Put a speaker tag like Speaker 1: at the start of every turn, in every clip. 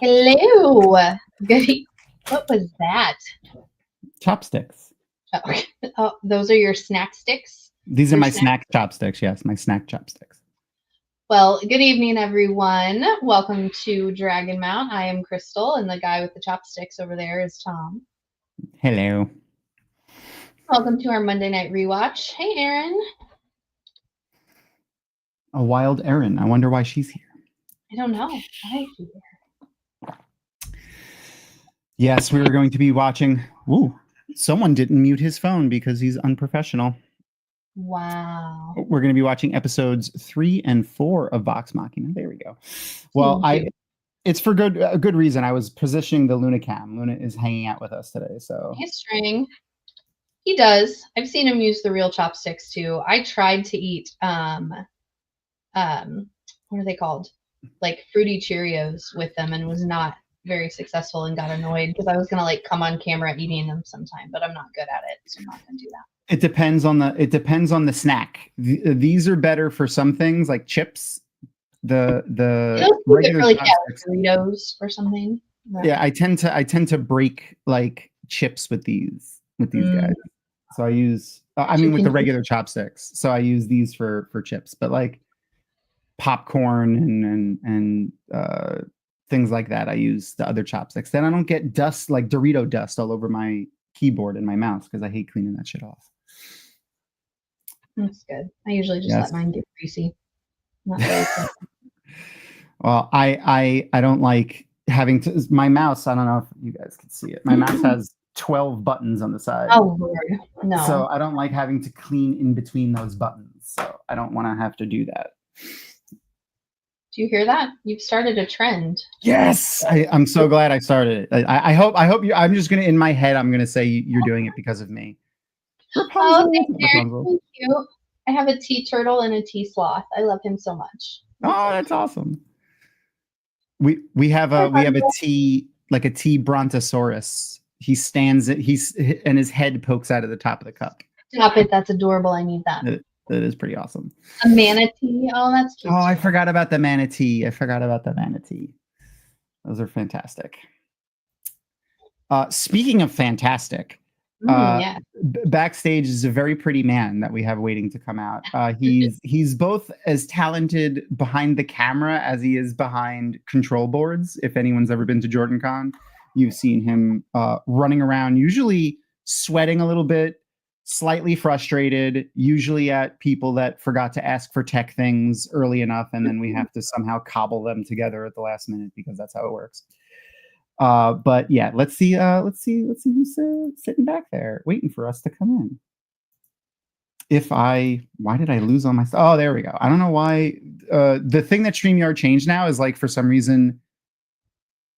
Speaker 1: Hello. Good. What was that?
Speaker 2: Chopsticks.
Speaker 1: Oh, those are your snack sticks?
Speaker 2: These are my snack chopsticks. Yes, my snack chopsticks.
Speaker 1: Well, good evening, everyone. Welcome to Dragonmount. I am Crystal, and the guy with the chopsticks over there is Tom.
Speaker 2: Hello.
Speaker 1: Welcome to our Monday night rewatch. Hey, Erin.
Speaker 2: A wild Erin. I wonder why she's here.
Speaker 1: I don't know. Why is she here?
Speaker 2: Yes, we were going to be watching. Ooh, someone didn't mute his phone because he's unprofessional.
Speaker 1: Wow.
Speaker 2: We're going to be watching episodes 3 and 4 of Vox Machina. There we go. Well, it's for a good reason. I was positioning the Luna cam. Luna is hanging out with us today, so.
Speaker 1: He's string. He does. I've seen him use the real chopsticks too. I tried to eat what are they called? Like fruity Cheerios with them, and was not very successful and got annoyed because I was gonna like come on camera eating them sometime, but I'm not good at it, so I'm not gonna do that.
Speaker 2: It depends on the snack. These are better for some things like chips. The regular
Speaker 1: really Doritos or something. Right.
Speaker 2: Yeah, I tend to break like chips with these guys. So I use with the regular chopsticks. So I use these for chips, but like popcorn and things like that, I use the other chopsticks. Then I don't get dust like Dorito dust all over my keyboard and my mouse because I hate cleaning that shit off.
Speaker 1: That's good. I usually just let mine get greasy. Not very
Speaker 2: Well, I don't like having to. My mouse, I don't know if you guys can see it. My mouse has 12 buttons on the side.
Speaker 1: Oh Lord, no.
Speaker 2: So I don't like having to clean in between those buttons. So I don't want to have to do that.
Speaker 1: Do you hear that? You've started a trend.
Speaker 2: Yes, I'm so glad I started it. I hope you. I'm just gonna in my head. I'm gonna say you're doing it because of me.
Speaker 1: Rapunzel. Oh, thank you. I have a tea turtle and a tea sloth. I love him so much.
Speaker 2: Oh, that's awesome. We have a tea brontosaurus. He stands and his head pokes out of the top of the cup.
Speaker 1: Stop it! That's adorable. I need that.
Speaker 2: That is pretty awesome.
Speaker 1: A manatee. Oh, that's cute.
Speaker 2: Oh, I forgot about the manatee. Those are fantastic. Speaking of fantastic, backstage is a very pretty man that we have waiting to come out. He's both as talented behind the camera as he is behind control boards. If anyone's ever been to JordanCon, you've seen him running around, usually sweating a little bit, slightly frustrated, usually at people that forgot to ask for tech things early enough, and then we have to somehow cobble them together at the last minute because that's how it works. But yeah, let's see who's sitting back there waiting for us to come in. Why did I lose all my stuff? Oh, there we go. I don't know why. The thing that StreamYard changed now is like for some reason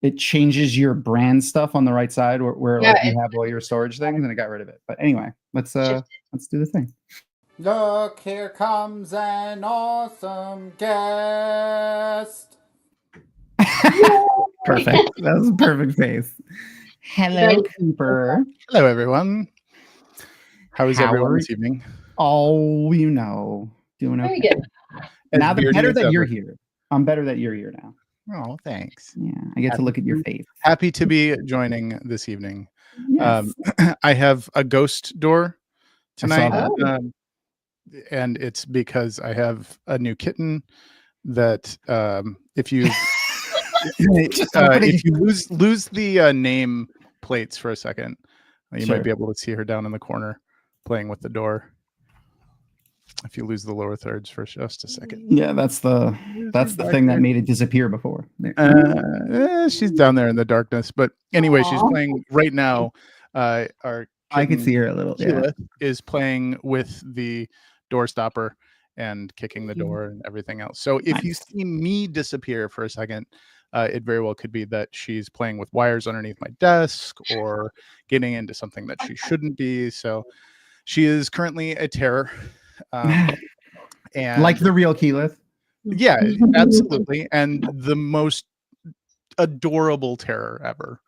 Speaker 2: it changes your brand stuff on the right side where like you have all your storage things, and it got rid of it. But anyway, let's do the thing. Look, here comes an awesome guest. Perfect. That was a perfect face. Hello, Cooper.
Speaker 3: Hello, everyone. How is everyone this evening?
Speaker 2: Oh, doing okay.
Speaker 1: Very good.
Speaker 2: Now, better that you're here. I'm better that you're here now.
Speaker 3: Oh, thanks.
Speaker 2: Yeah, I get to look at your face.
Speaker 3: Happy to be joining this evening.
Speaker 2: Yes.
Speaker 3: I have a ghost door tonight, and it's because I have a new kitten that if you lose the name plates for a second, you might be able to see her down in the corner playing with the door. If you lose the lower thirds for just a second.
Speaker 2: Yeah, that's the thing that made it disappear before.
Speaker 3: She's down there in the darkness. But anyway, she's playing right now. I
Speaker 2: can see her a little.
Speaker 3: Sheila is playing with the door stopper and kicking the door and everything else. So if you see me disappear for a second, it very well could be that she's playing with wires underneath my desk or getting into something that she shouldn't be. So she is currently a terror. And
Speaker 2: like the real Keyleth.
Speaker 3: Yeah, absolutely. And the most adorable terror ever.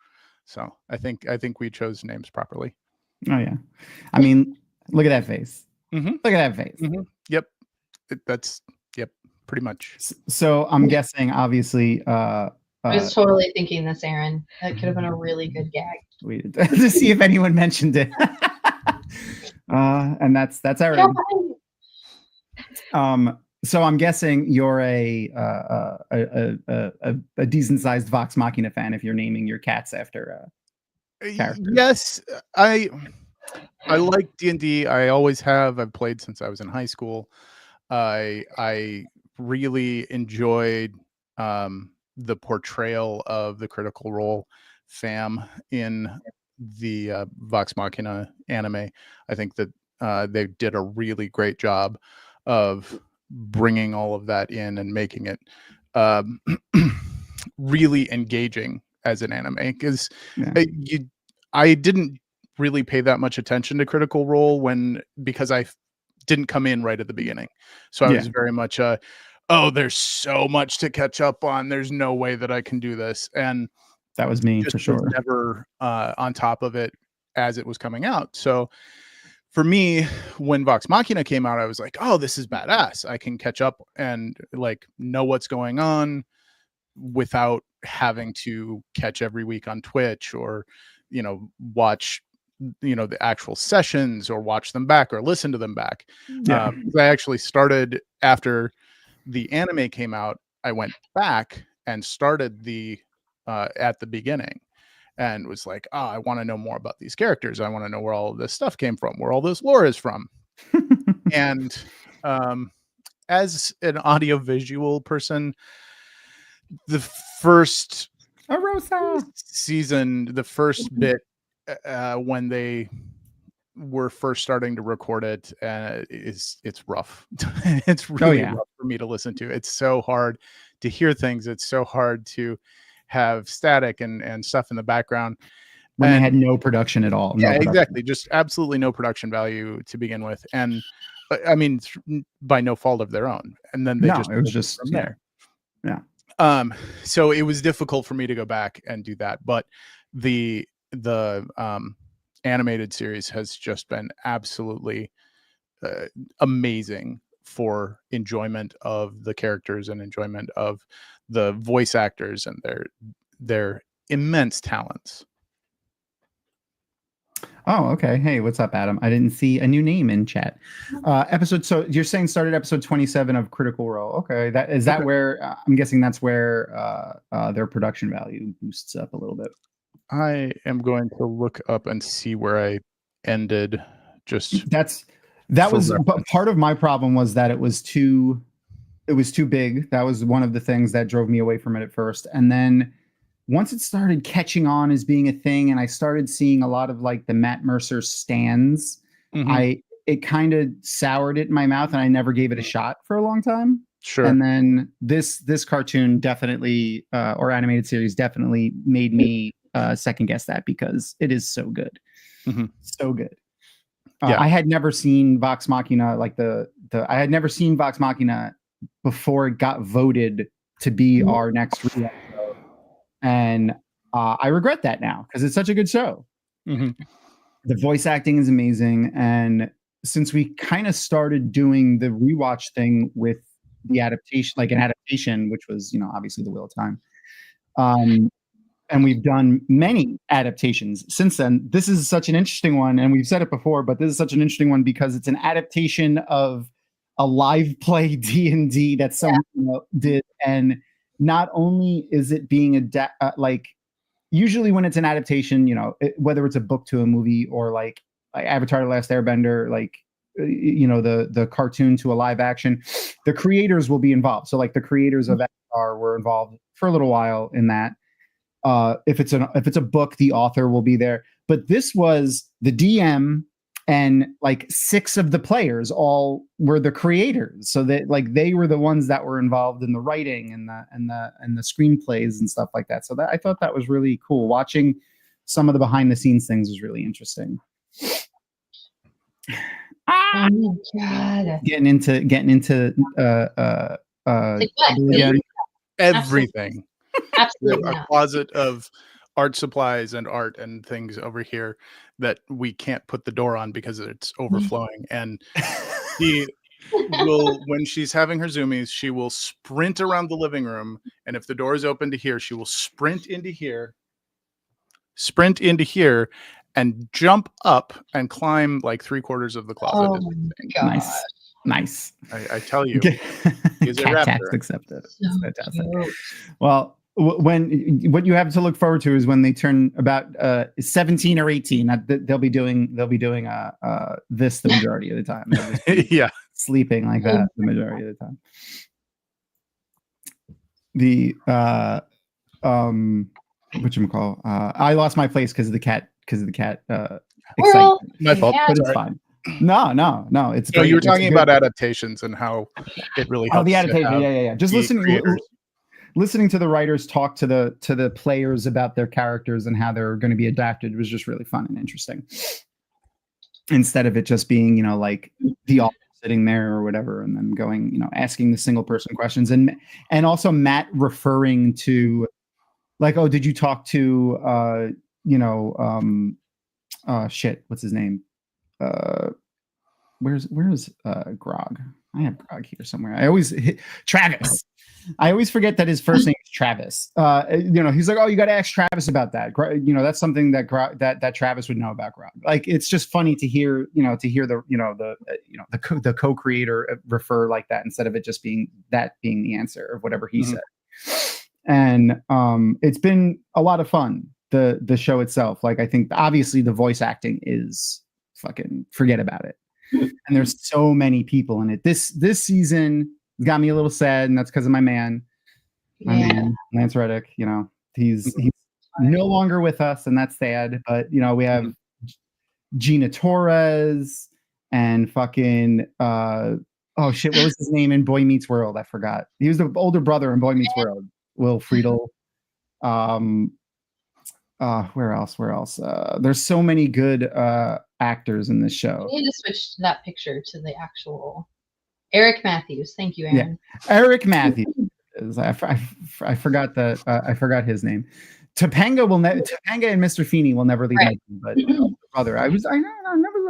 Speaker 3: So I think we chose names properly.
Speaker 2: Oh yeah. I mean, look at that face.
Speaker 3: Mm-hmm.
Speaker 2: Look at that face.
Speaker 3: Mm-hmm. Yep. Pretty much.
Speaker 2: So I'm guessing obviously
Speaker 1: I was totally thinking this, Aaron. That could have been a really good gag.
Speaker 2: To see if anyone mentioned it. And that's Aaron. So I'm guessing you're a decent sized Vox Machina fan if you're naming your cats after characters.
Speaker 3: Yes, I like D&D. I always have. I've played since I was in high school. I really enjoyed the portrayal of the Critical Role fam in the Vox Machina anime. I think that they did a really great job of bringing all of that in and making it really engaging as an anime, because I didn't really pay that much attention to Critical Role because I didn't come in right at the beginning. So I was very much there's so much to catch up on. There's no way that I can do this. And
Speaker 2: that was me for sure.
Speaker 3: Was never on top of it as it was coming out. So for me, when Vox Machina came out, I was like, oh, this is badass. I can catch up and like know what's going on without having to catch every week on Twitch or, watch, the actual sessions or watch them back or listen to them back. I actually started after the anime came out. I went back and started at the beginning. And was like, I want to know more about these characters. I want to know where all of this stuff came from, where all this lore is from. And as an audiovisual person, the first season, the first bit, when they were first starting to record it, it's rough. It's really rough for me to listen to. It's so hard to hear things. It's so hard to have static and stuff in the background
Speaker 2: when they had no production at all.
Speaker 3: Exactly. Just absolutely no production value to begin with. And I mean, by no fault of their own. And then it was just from there. Yeah. So it was difficult for me to go back and do that, but the animated series has just been absolutely amazing for enjoyment of the characters and enjoyment of the voice actors and their immense talents.
Speaker 2: Oh, okay. Hey, what's up, Adam? I didn't see a new name in chat. So you're saying started episode 27 of Critical Role. Okay. That where I'm guessing that's where their production value boosts up a little bit.
Speaker 3: I am going to look up and see where I ended.
Speaker 2: But part of my problem was that it was too big. That was one of the things that drove me away from it at first. And then once it started catching on as being a thing, and I started seeing a lot of like the Matt Mercer stands, it kind of soured it in my mouth, and I never gave it a shot for a long time.
Speaker 3: Sure.
Speaker 2: And then this cartoon definitely, or animated series definitely made me second guess that, because it is so good. So good. I had never seen Vox Machina, I had never seen Vox Machina before it got voted to be our next episode. And I regret that now, because it's such a good show. The voice acting is amazing. And since we kind of started doing the rewatch thing with the adaptation, like an adaptation, which was, obviously The Wheel of Time. And we've done many adaptations since then. This is such an interesting one, and we've said it before, but this is such an interesting one because it's an adaptation of a live play D&D that someone did. And not only is it being usually when it's an adaptation, whether it's a book to a movie or like Avatar: The Last Airbender, the cartoon to a live action, the creators will be involved. So like the creators of Avatar were involved for a little while in that. If it's a book, the author will be there. But this was the DM and like 6 of the players all were the creators. So that they were the ones that were involved in the writing and the screenplays and stuff like that. So I thought that was really cool. Watching some of the behind the scenes things was really interesting.
Speaker 1: Oh my God.
Speaker 2: Getting into
Speaker 3: everything.
Speaker 1: Absolutely.
Speaker 3: A closet of art supplies and art and things over here that we can't put the door on because it's overflowing. And will, when she's having her zoomies, she will sprint around the living room, and if the door is open to here, she will sprint into here, and jump up and climb like 3/4 of the closet.
Speaker 1: Oh my god.
Speaker 2: Nice.
Speaker 3: I tell you, he's a
Speaker 2: Cat
Speaker 3: raptor.
Speaker 2: tax accepted. That's
Speaker 1: So
Speaker 2: fantastic.
Speaker 1: cute.
Speaker 2: Well, what you have to look forward to is when they turn about 17 or 18. They'll be doing this the majority of the time. They'll just be
Speaker 3: Yeah.
Speaker 2: sleeping like that the majority of the time. Whatchamacall? I lost my place because of the cat.
Speaker 1: Well,
Speaker 3: My fault.
Speaker 1: yeah.
Speaker 2: But it's fine. No. It's
Speaker 3: No,
Speaker 2: great.
Speaker 3: you were
Speaker 2: It's
Speaker 3: talking
Speaker 2: good.
Speaker 3: about adaptations and how it really helps.
Speaker 2: The
Speaker 3: to
Speaker 2: adaptation.
Speaker 3: have
Speaker 2: Yeah. Just
Speaker 3: the
Speaker 2: listening to the writers talk to the players about their characters and how they're going to be adapted was just really fun and interesting. Instead of it just being, like the author sitting there or whatever, and then going, asking the single person questions, and also Matt referring to, like, oh, did you talk to shit, what's his name? Where's Grog? I have Grog here somewhere. Travis. I always forget that his first name is Travis. He's like, oh, you got to ask Travis about that. That's something that Travis would know about Grog. Like, it's just funny to hear, the co-creator refer like that instead of it just being the answer of whatever he said. And it's been a lot of fun. The show itself, like, I think obviously the voice acting is fucking forget about it. And there's so many people in it. This season got me a little sad, and that's because of my man, Lance Reddick. He's no longer with us, and that's sad. But we have Gina Torres and fucking oh shit, what was his name in Boy Meets World? I forgot. He was the older brother in Boy Meets World. Will Friedle. Where else? There's so many good actors in this show.
Speaker 1: We need to switch that picture to the actual Eric Matthews. Thank you, Aaron.
Speaker 2: Yeah. Eric Matthews. I forgot that. I forgot his name. Topanga and Mr. Feeney will never leave my team, but brother, I never was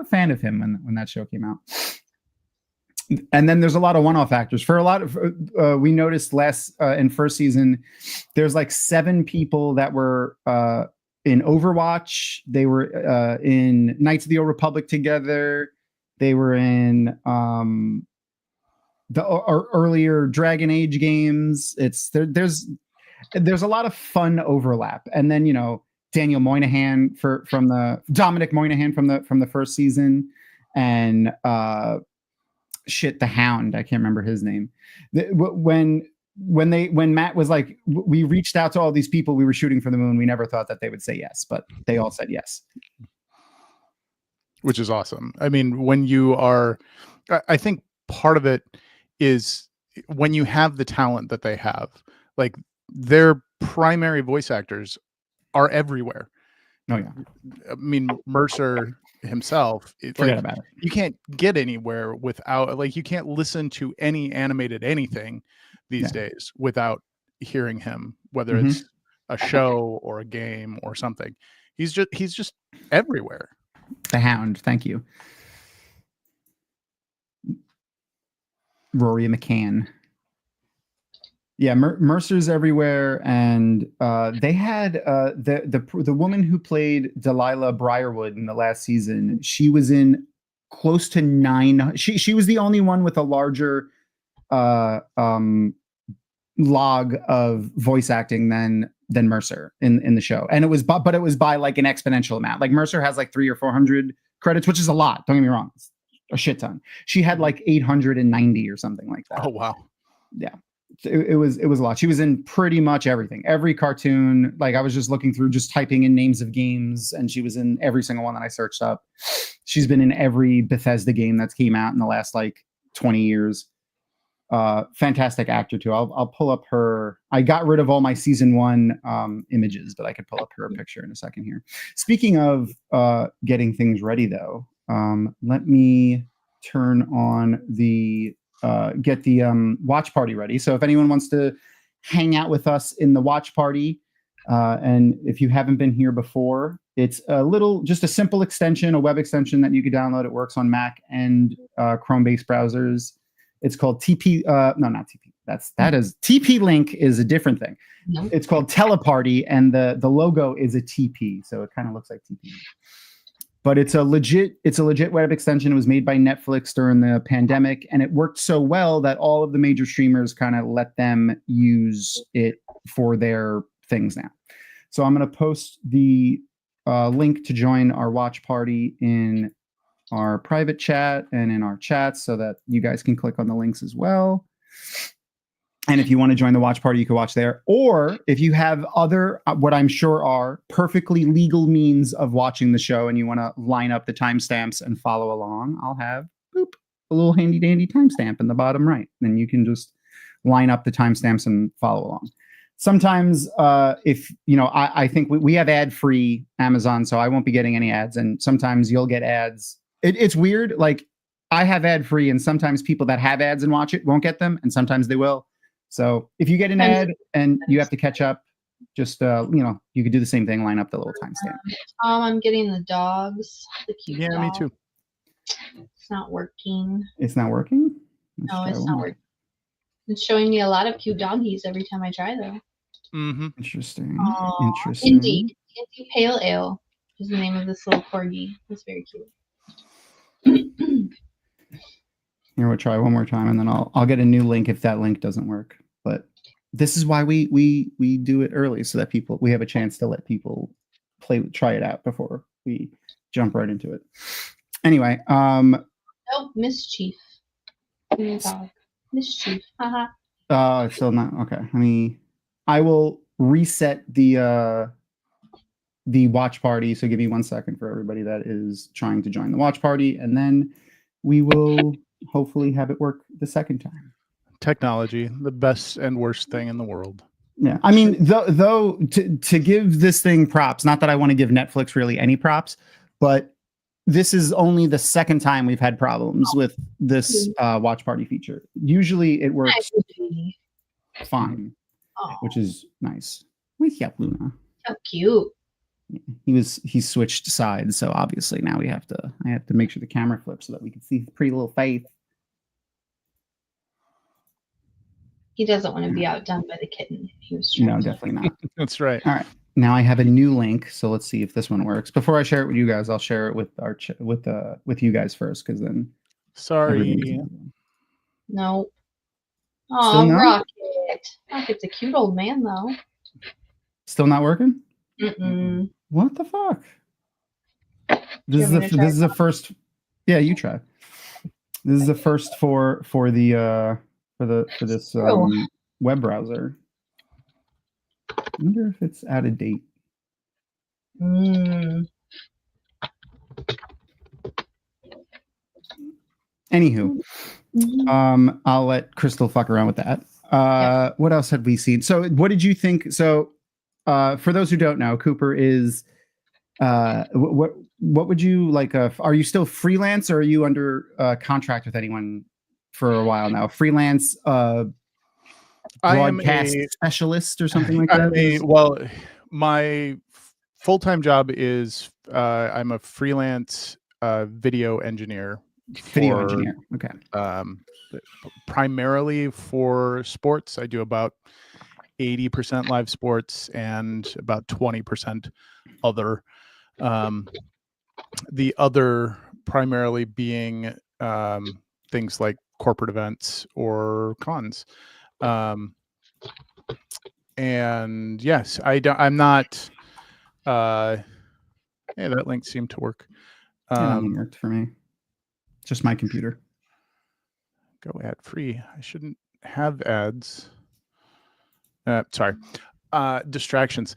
Speaker 2: a fan of him when that show came out. And then there's a lot of one-off actors. For a lot of we noticed in first season, there's like 7 people that were in Overwatch. They were in Knights of the Old Republic together. They were in the earlier Dragon Age games. There's a lot of fun overlap. And then Dominic Moynihan from the first season, and the Hound. I can't remember his name. When Matt was like, we reached out to all these people, we were shooting for the moon, we never thought that they would say yes, but they all said yes.
Speaker 3: Which is awesome. I mean, I think part of it is when you have the talent that they have, like, their primary voice actors are everywhere.
Speaker 2: Oh yeah.
Speaker 3: I mean, Mercer himself,
Speaker 2: forget about it.
Speaker 3: You can't get anywhere without, like, you can't listen to any animated anything these days without hearing him, whether it's a show or a game or something. He's just everywhere.
Speaker 2: The Hound. Thank you. Rory McCann. Yeah, Mercer's everywhere, and they had the woman who played Delilah Briarwood in the last season. She was in close to 9. She was the only one with a larger log of voice acting than Mercer in the show, and it was by like an exponential amount. Like, Mercer has like 300 or 400 credits, which is a lot. Don't get me wrong, it's a shit ton. She had like 890 or something like that.
Speaker 3: Oh wow.
Speaker 2: Yeah. It was a lot. She was in pretty much everything, every cartoon. Like, I was just looking through, just typing in names of games, and she was in every single one that I searched up. She's been in every Bethesda game that's came out in the last like 20 years. Fantastic actor too. I'll pull up her. I got rid of all my season 1 images, but I could pull up her picture in a second here. Speaking of getting things ready though, let me turn on the get the watch party ready. So if anyone wants to hang out with us in the watch party, and if you haven't been here before, it's just a simple extension, a web extension that you can download. It works on Mac and Chrome-based browsers. It's called TP. No, not TP. That is TP Link is a different thing.
Speaker 1: No.
Speaker 2: It's called Teleparty, and the logo is a TP, so it kind of looks like TP. But it's a legit web extension. It was made by Netflix during the pandemic, and it worked so well that all of the major streamers kind of let them use it for their things now. So I'm going to post the link to join our watch party in our private chat and in our chats so that you guys can click on the links as well. And if you want to join the watch party, you can watch there. Or if you have other, what I'm sure are perfectly legal means of watching the show and you want to line up the timestamps and follow along, I'll have a little handy dandy timestamp in the bottom right. Then you can just line up the timestamps and follow along. Sometimes if, I think we have ad-free Amazon, so I won't be getting any ads. And sometimes you'll get ads. It's weird. Like I have ad-free and sometimes people that have ads and watch it won't get them. And sometimes they will. So if you get an ad and you have to catch up, just, you could do the same thing, line up the little timestamp.
Speaker 1: I'm getting the dogs. The cute
Speaker 3: Yeah,
Speaker 1: dog.
Speaker 3: me too.
Speaker 1: It's not working.
Speaker 2: It's not working?
Speaker 1: No, it's not working. It's showing me a lot of cute doggies every time I try, though.
Speaker 3: Mm-hmm.
Speaker 2: Interesting.
Speaker 1: Interesting. Indy Pale Ale is the name of this little corgi. It's very cute.
Speaker 2: Here, we'll try one more time, and then I'll get a new link if that link doesn't work. But this is why we do it early, so that we have a chance to let people try it out before we jump right into it. Anyway,
Speaker 1: oh, Mischief. Mischief. Haha.
Speaker 2: Still not okay. I will reset the watch party. So give me 1 second for everybody that is trying to join the watch party, and then we will hopefully have it work the second time.
Speaker 3: Technology, the best and worst thing in the world.
Speaker 2: Yeah, I mean, though to give this thing props, not that I want to give Netflix really any props, but this is only the second time we've had problems with this watch party feature. Usually it works fine, which is nice. Wake up, Luna.
Speaker 1: So cute.
Speaker 2: He switched sides, so obviously now I have to make sure the camera flips so that we can see the pretty little face.
Speaker 1: He doesn't want to be outdone by the kitten. He was trying
Speaker 2: No, definitely not.
Speaker 3: That's right.
Speaker 2: All right. Now I have a new link, so let's see if this one works. Before I share it with you guys, I'll share it with with you guys first, because then.
Speaker 3: Sorry.
Speaker 1: No. Oh, Rocket. Rocket's a cute old man, though.
Speaker 2: Still not working?
Speaker 1: Mm-mm.
Speaker 2: What the fuck? This is the first. Yeah, you try. This is the first for this web browser. I wonder if it's out of date. Anywho, I'll let Crystal fuck around with that. What else had we seen? So what did you think? So for those who don't know, Cooper is what would you like? Are you still freelance, or are you under contract with anyone for a while now? Freelance broadcast specialist or something like that?
Speaker 3: Well, my full-time job is I'm a freelance video engineer.
Speaker 2: Okay.
Speaker 3: Primarily for sports. I do about 80% live sports and about 20% other. The other primarily being things like corporate events or cons. And yes, I'm not. Hey, that link seemed to work.
Speaker 2: It worked for me. Just my computer.
Speaker 3: Go ad free. I shouldn't have ads. Sorry. Distractions.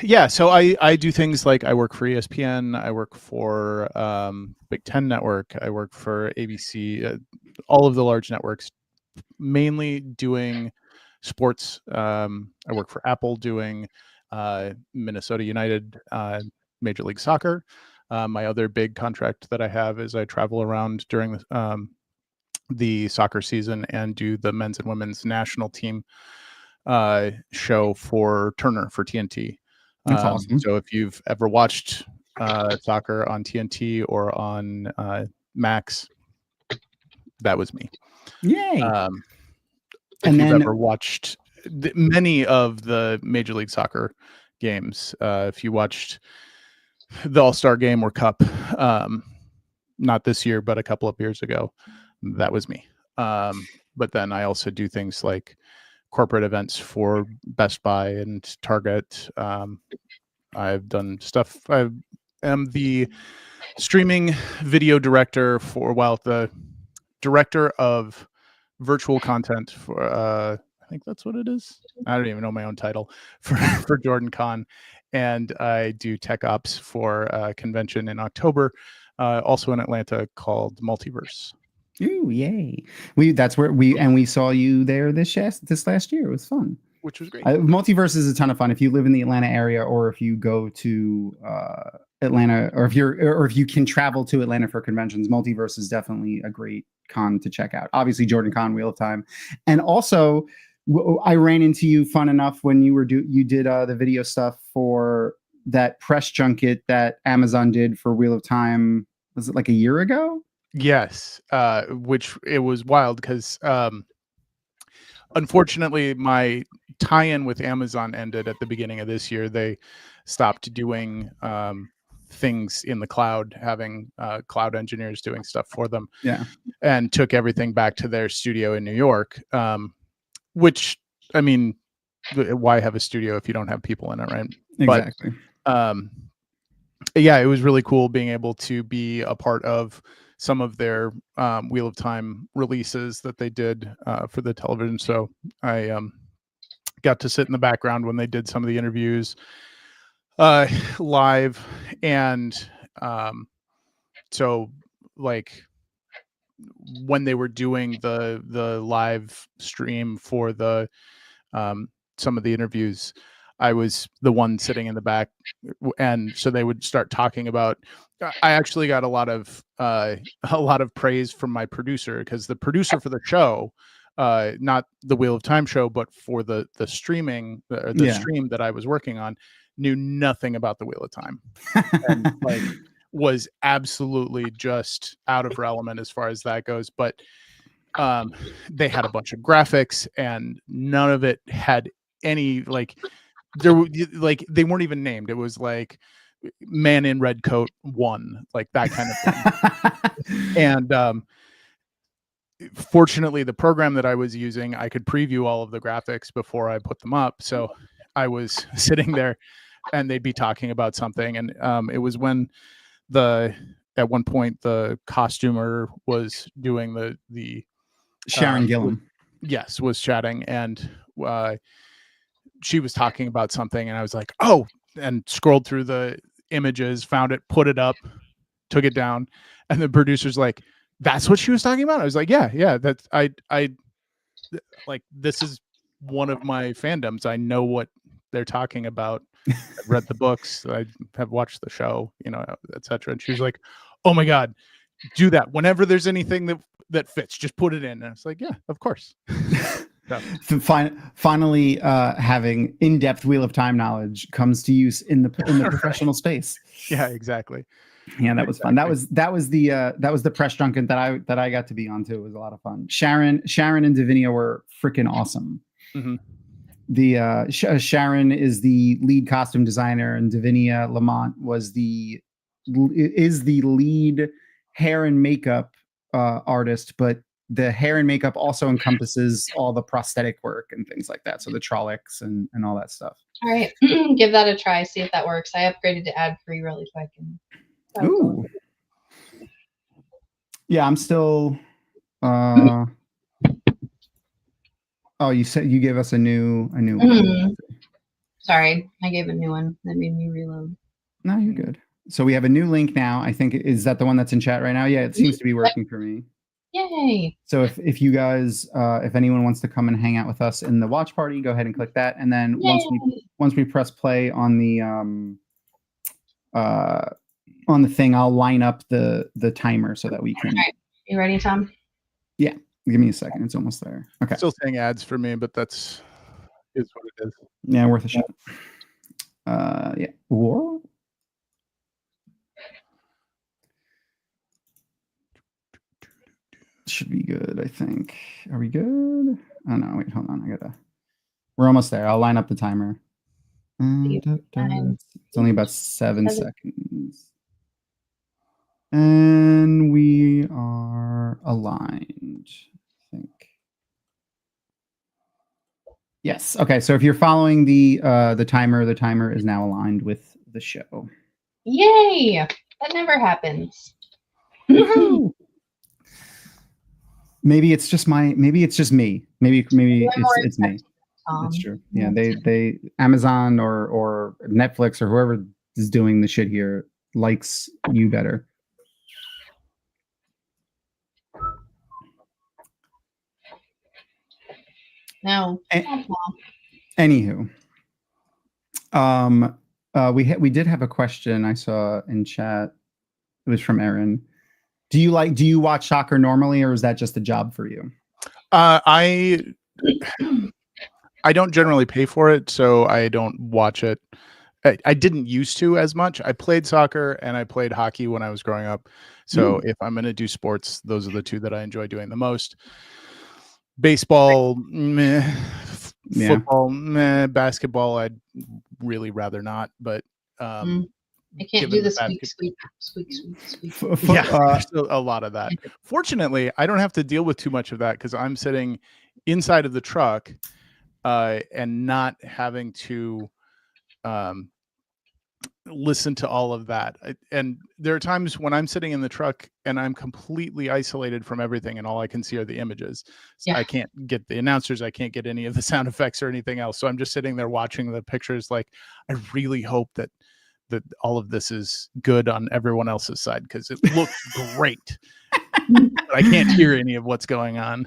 Speaker 3: Yeah, so I do things like I work for ESPN, I work for Big Ten Network, I work for ABC, all of the large networks, mainly doing sports. I work for Apple doing Minnesota United, Major League Soccer. My other big contract that I have is I travel around during the soccer season and do the men's and women's national team show for Turner for TNT.
Speaker 2: That's awesome.
Speaker 3: So if you've ever watched soccer on TNT or on Max, that was me.
Speaker 2: Yay!
Speaker 3: If you've ever watched many of the Major League Soccer games, if you watched the All-Star Game or Cup, not this year, but a couple of years ago, that was me. But then I also do things like corporate events for Best Buy and Target. I've done stuff. I am the streaming video director the director of virtual content for I think that's what it is. I don't even know my own title for Jordan Con, and I do tech ops for a convention in October, also in Atlanta, called Multiverse.
Speaker 2: Ooh, yay! That's where we saw you there this last year. It was fun,
Speaker 3: which was great.
Speaker 2: Multiverse is a ton of fun. If you live in the Atlanta area, or if you go to Atlanta, or if you can travel to Atlanta for conventions, Multiverse is definitely a great con to check out. Obviously, Jordan Con, Wheel of Time, and also I ran into you, fun enough, when you did the video stuff for that press junket that Amazon did for Wheel of Time. Was it like a year ago?
Speaker 3: Yes, which it was wild because unfortunately my tie-in with Amazon ended at the beginning of this year. They stopped doing things in the cloud, having cloud engineers doing stuff for them.
Speaker 2: Yeah,
Speaker 3: and took everything back to their studio in New York. Which, I mean, why have a studio if you don't have people in it, right?
Speaker 2: Exactly.
Speaker 3: But yeah, it was really cool being able to be a part of some of their Wheel of Time releases that they did for the television. So I got to sit in the background when they did some of the interviews live. And so like when they were doing the live stream for the some of the interviews, I was the one sitting in the back, and so they would start talking about. I actually got a lot of praise from my producer, because the producer for the show, not the Wheel of Time show, but for the streaming or the stream that I was working on, knew nothing about the Wheel of Time, and like was absolutely just out of her element as far as that goes. But they had a bunch of graphics, and none of it had any like they weren't even named. It was like man in red coat 1, like that kind of thing. And fortunately, the program that I was using, I could preview all of the graphics before I put them up. So I was sitting there and they'd be talking about something. And it was when at one point the costumer was doing the
Speaker 2: Sharon Gillam.
Speaker 3: Yes, was chatting, and she was talking about something, and I was like, oh, and scrolled through the images, found it, put it up, took it down, and the producer's like, that's what she was talking about? I was like, yeah, that's I like, this is one of my fandoms. I know what they're talking about. I've read the books, I have watched the show, etc. And she was like, oh my God, do that. Whenever there's anything that fits, just put it in. And I was like, yeah, of course. So.
Speaker 2: Finally, having in-depth Wheel of Time knowledge comes to use in the professional space.
Speaker 3: Yeah, exactly.
Speaker 2: Yeah, that was fun. That was the press junket that I got to be on too. It was a lot of fun. Sharon and Davinia were freaking awesome.
Speaker 3: Mm-hmm.
Speaker 2: The Sharon is the lead costume designer, and Davinia Lamont is the lead hair and makeup artist, but the hair and makeup also encompasses all the prosthetic work and things like that. So the trollocs and all that stuff.
Speaker 1: All right, give that a try. See if that works. I upgraded to ad-free really quick.
Speaker 2: Ooh. Yeah, I'm still. Oh, you said you gave us a new one.
Speaker 1: Sorry, I gave a new one. That made me reload.
Speaker 2: No, you're good. So we have a new link now. I think, is that the one that's in chat right now? Yeah, it seems to be working for me.
Speaker 1: Yay!
Speaker 2: So if you guys, if anyone wants to come and hang out with us in the watch party, go ahead and click that, and then once we press play on the thing, I'll line up the timer so that we can.
Speaker 1: All right. You ready, Tom?
Speaker 2: Yeah. Give me a second. It's almost there. Okay.
Speaker 3: Still saying ads for me, but is what it is.
Speaker 2: Yeah, worth a shot. Yeah. War. Should be good, I think. Are we good? Oh no, wait, hold on. We're almost there. I'll line up the timer. It's only about 7 seconds. And we are aligned, I think. Yes. Okay. So if you're following the timer is now aligned with the show.
Speaker 1: Yay! That never happens.
Speaker 2: Maybe it's just me. Maybe it's me. That's true. Yeah, they Amazon or Netflix or whoever is doing the shit here likes you better.
Speaker 1: No.
Speaker 2: Anywho, we did have a question I saw in chat. It was from Aaron. Do you watch soccer normally, or is that just a job for you?
Speaker 3: I don't generally pay for it, so I don't watch it. I didn't used to as much. I played soccer and I played hockey when I was growing up. So if I'm going to do sports, those are the two that I enjoy doing the most. Baseball, meh. Football, meh. Basketball, I'd really rather not. But
Speaker 1: I can't do the squeak.
Speaker 3: There's a lot of that. Fortunately, I don't have to deal with too much of that because I'm sitting inside of the truck and not having to listen to all of that. And there are times when I'm sitting in the truck and I'm completely isolated from everything and all I can see are the images. So I can't get the announcers. I can't get any of the sound effects or anything else. So I'm just sitting there watching the pictures. Like, I really hope that all of this is good on everyone else's side because it looks great. But I can't hear any of what's going on.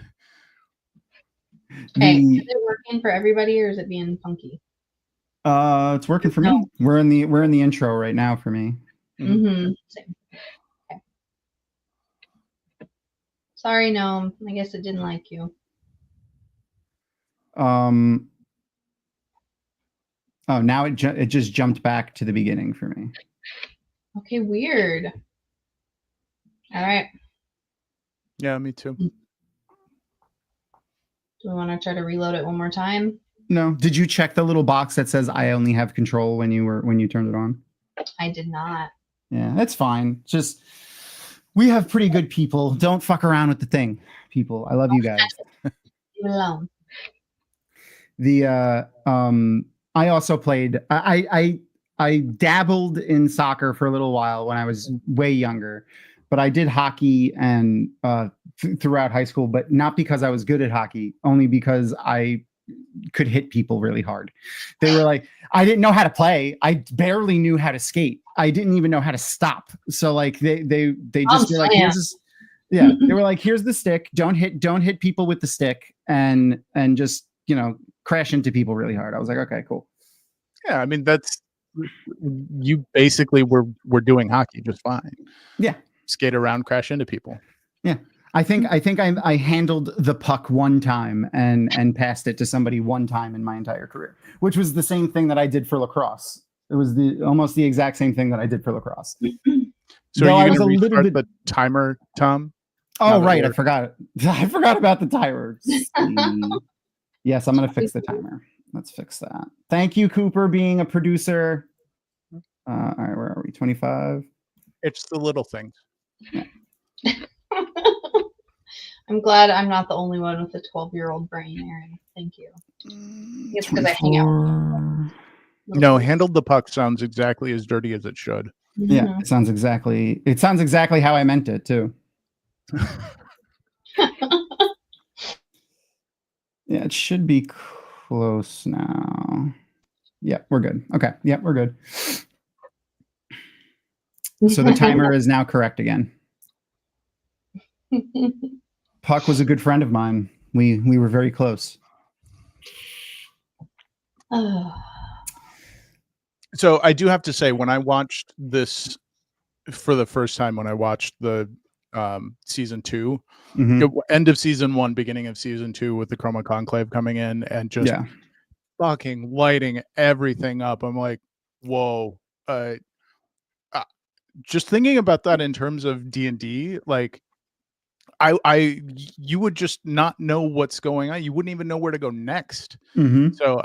Speaker 1: Okay, is it working for everybody or is it being funky?
Speaker 2: It's working for me. We're in the intro right now for me.
Speaker 1: Mm-hmm. Same. Okay. Sorry, Gnome. I guess it didn't like you.
Speaker 2: Oh, now it just jumped back to the beginning for me.
Speaker 1: Okay, weird. All right.
Speaker 3: Yeah, me too.
Speaker 1: Do we want to try to reload it one more time?
Speaker 2: No. Did you check the little box that says "I only have control" when you turned it on?
Speaker 1: I did not.
Speaker 2: Yeah, that's fine. Just we have pretty good people. Don't fuck around with the thing, people. I love you guys.
Speaker 1: Leave it alone.
Speaker 2: I also played. I dabbled in soccer for a little while when I was way younger, but I did hockey and throughout high school, but not because I was good at hockey, only because I could hit people really hard. They were like, I didn't know how to play. I barely knew how to skate. I didn't even know how to stop. So like they just were like, they were like, here's the stick. Don't hit people with the stick and just, crash into people really hard. I was like, okay, cool.
Speaker 3: Yeah, I mean you basically were doing hockey just fine.
Speaker 2: Yeah.
Speaker 3: Skate around, crash into people.
Speaker 2: Yeah. I think I handled the puck one time and passed it to somebody one time in my entire career, which was the same thing that I did for lacrosse. It was almost the exact same thing that I did for lacrosse.
Speaker 3: So are you going to restart the timer, Tom?
Speaker 2: Oh, right. I forgot. I forgot about the timer. Yes, I'm going to fix the timer. Let's fix that. Thank you, Cooper, being a producer. All right, where are we? 25.
Speaker 3: It's the little things.
Speaker 2: Yeah.
Speaker 1: I'm glad I'm not the only one with a 12-year-old brain, Aaron. Thank you. It's because I hang out.
Speaker 3: No, handled the puck sounds exactly as dirty as it should.
Speaker 2: Yeah, it sounds exactly how I meant it too. Yeah, it should be close now. Yeah, we're good. Okay. Yeah, we're good. So the timer is now correct again. Puck was a good friend of mine. We were very close.
Speaker 3: So I do have to say, when I watched this for the first time, when I watched the season 2, end of season 1, beginning of season 2, with the Chroma Conclave coming in and just fucking lighting everything up, I'm like, whoa. Just thinking about that in terms of D&D, like, you would just not know what's going on. You wouldn't even know where to go next.
Speaker 2: Mm-hmm.
Speaker 3: So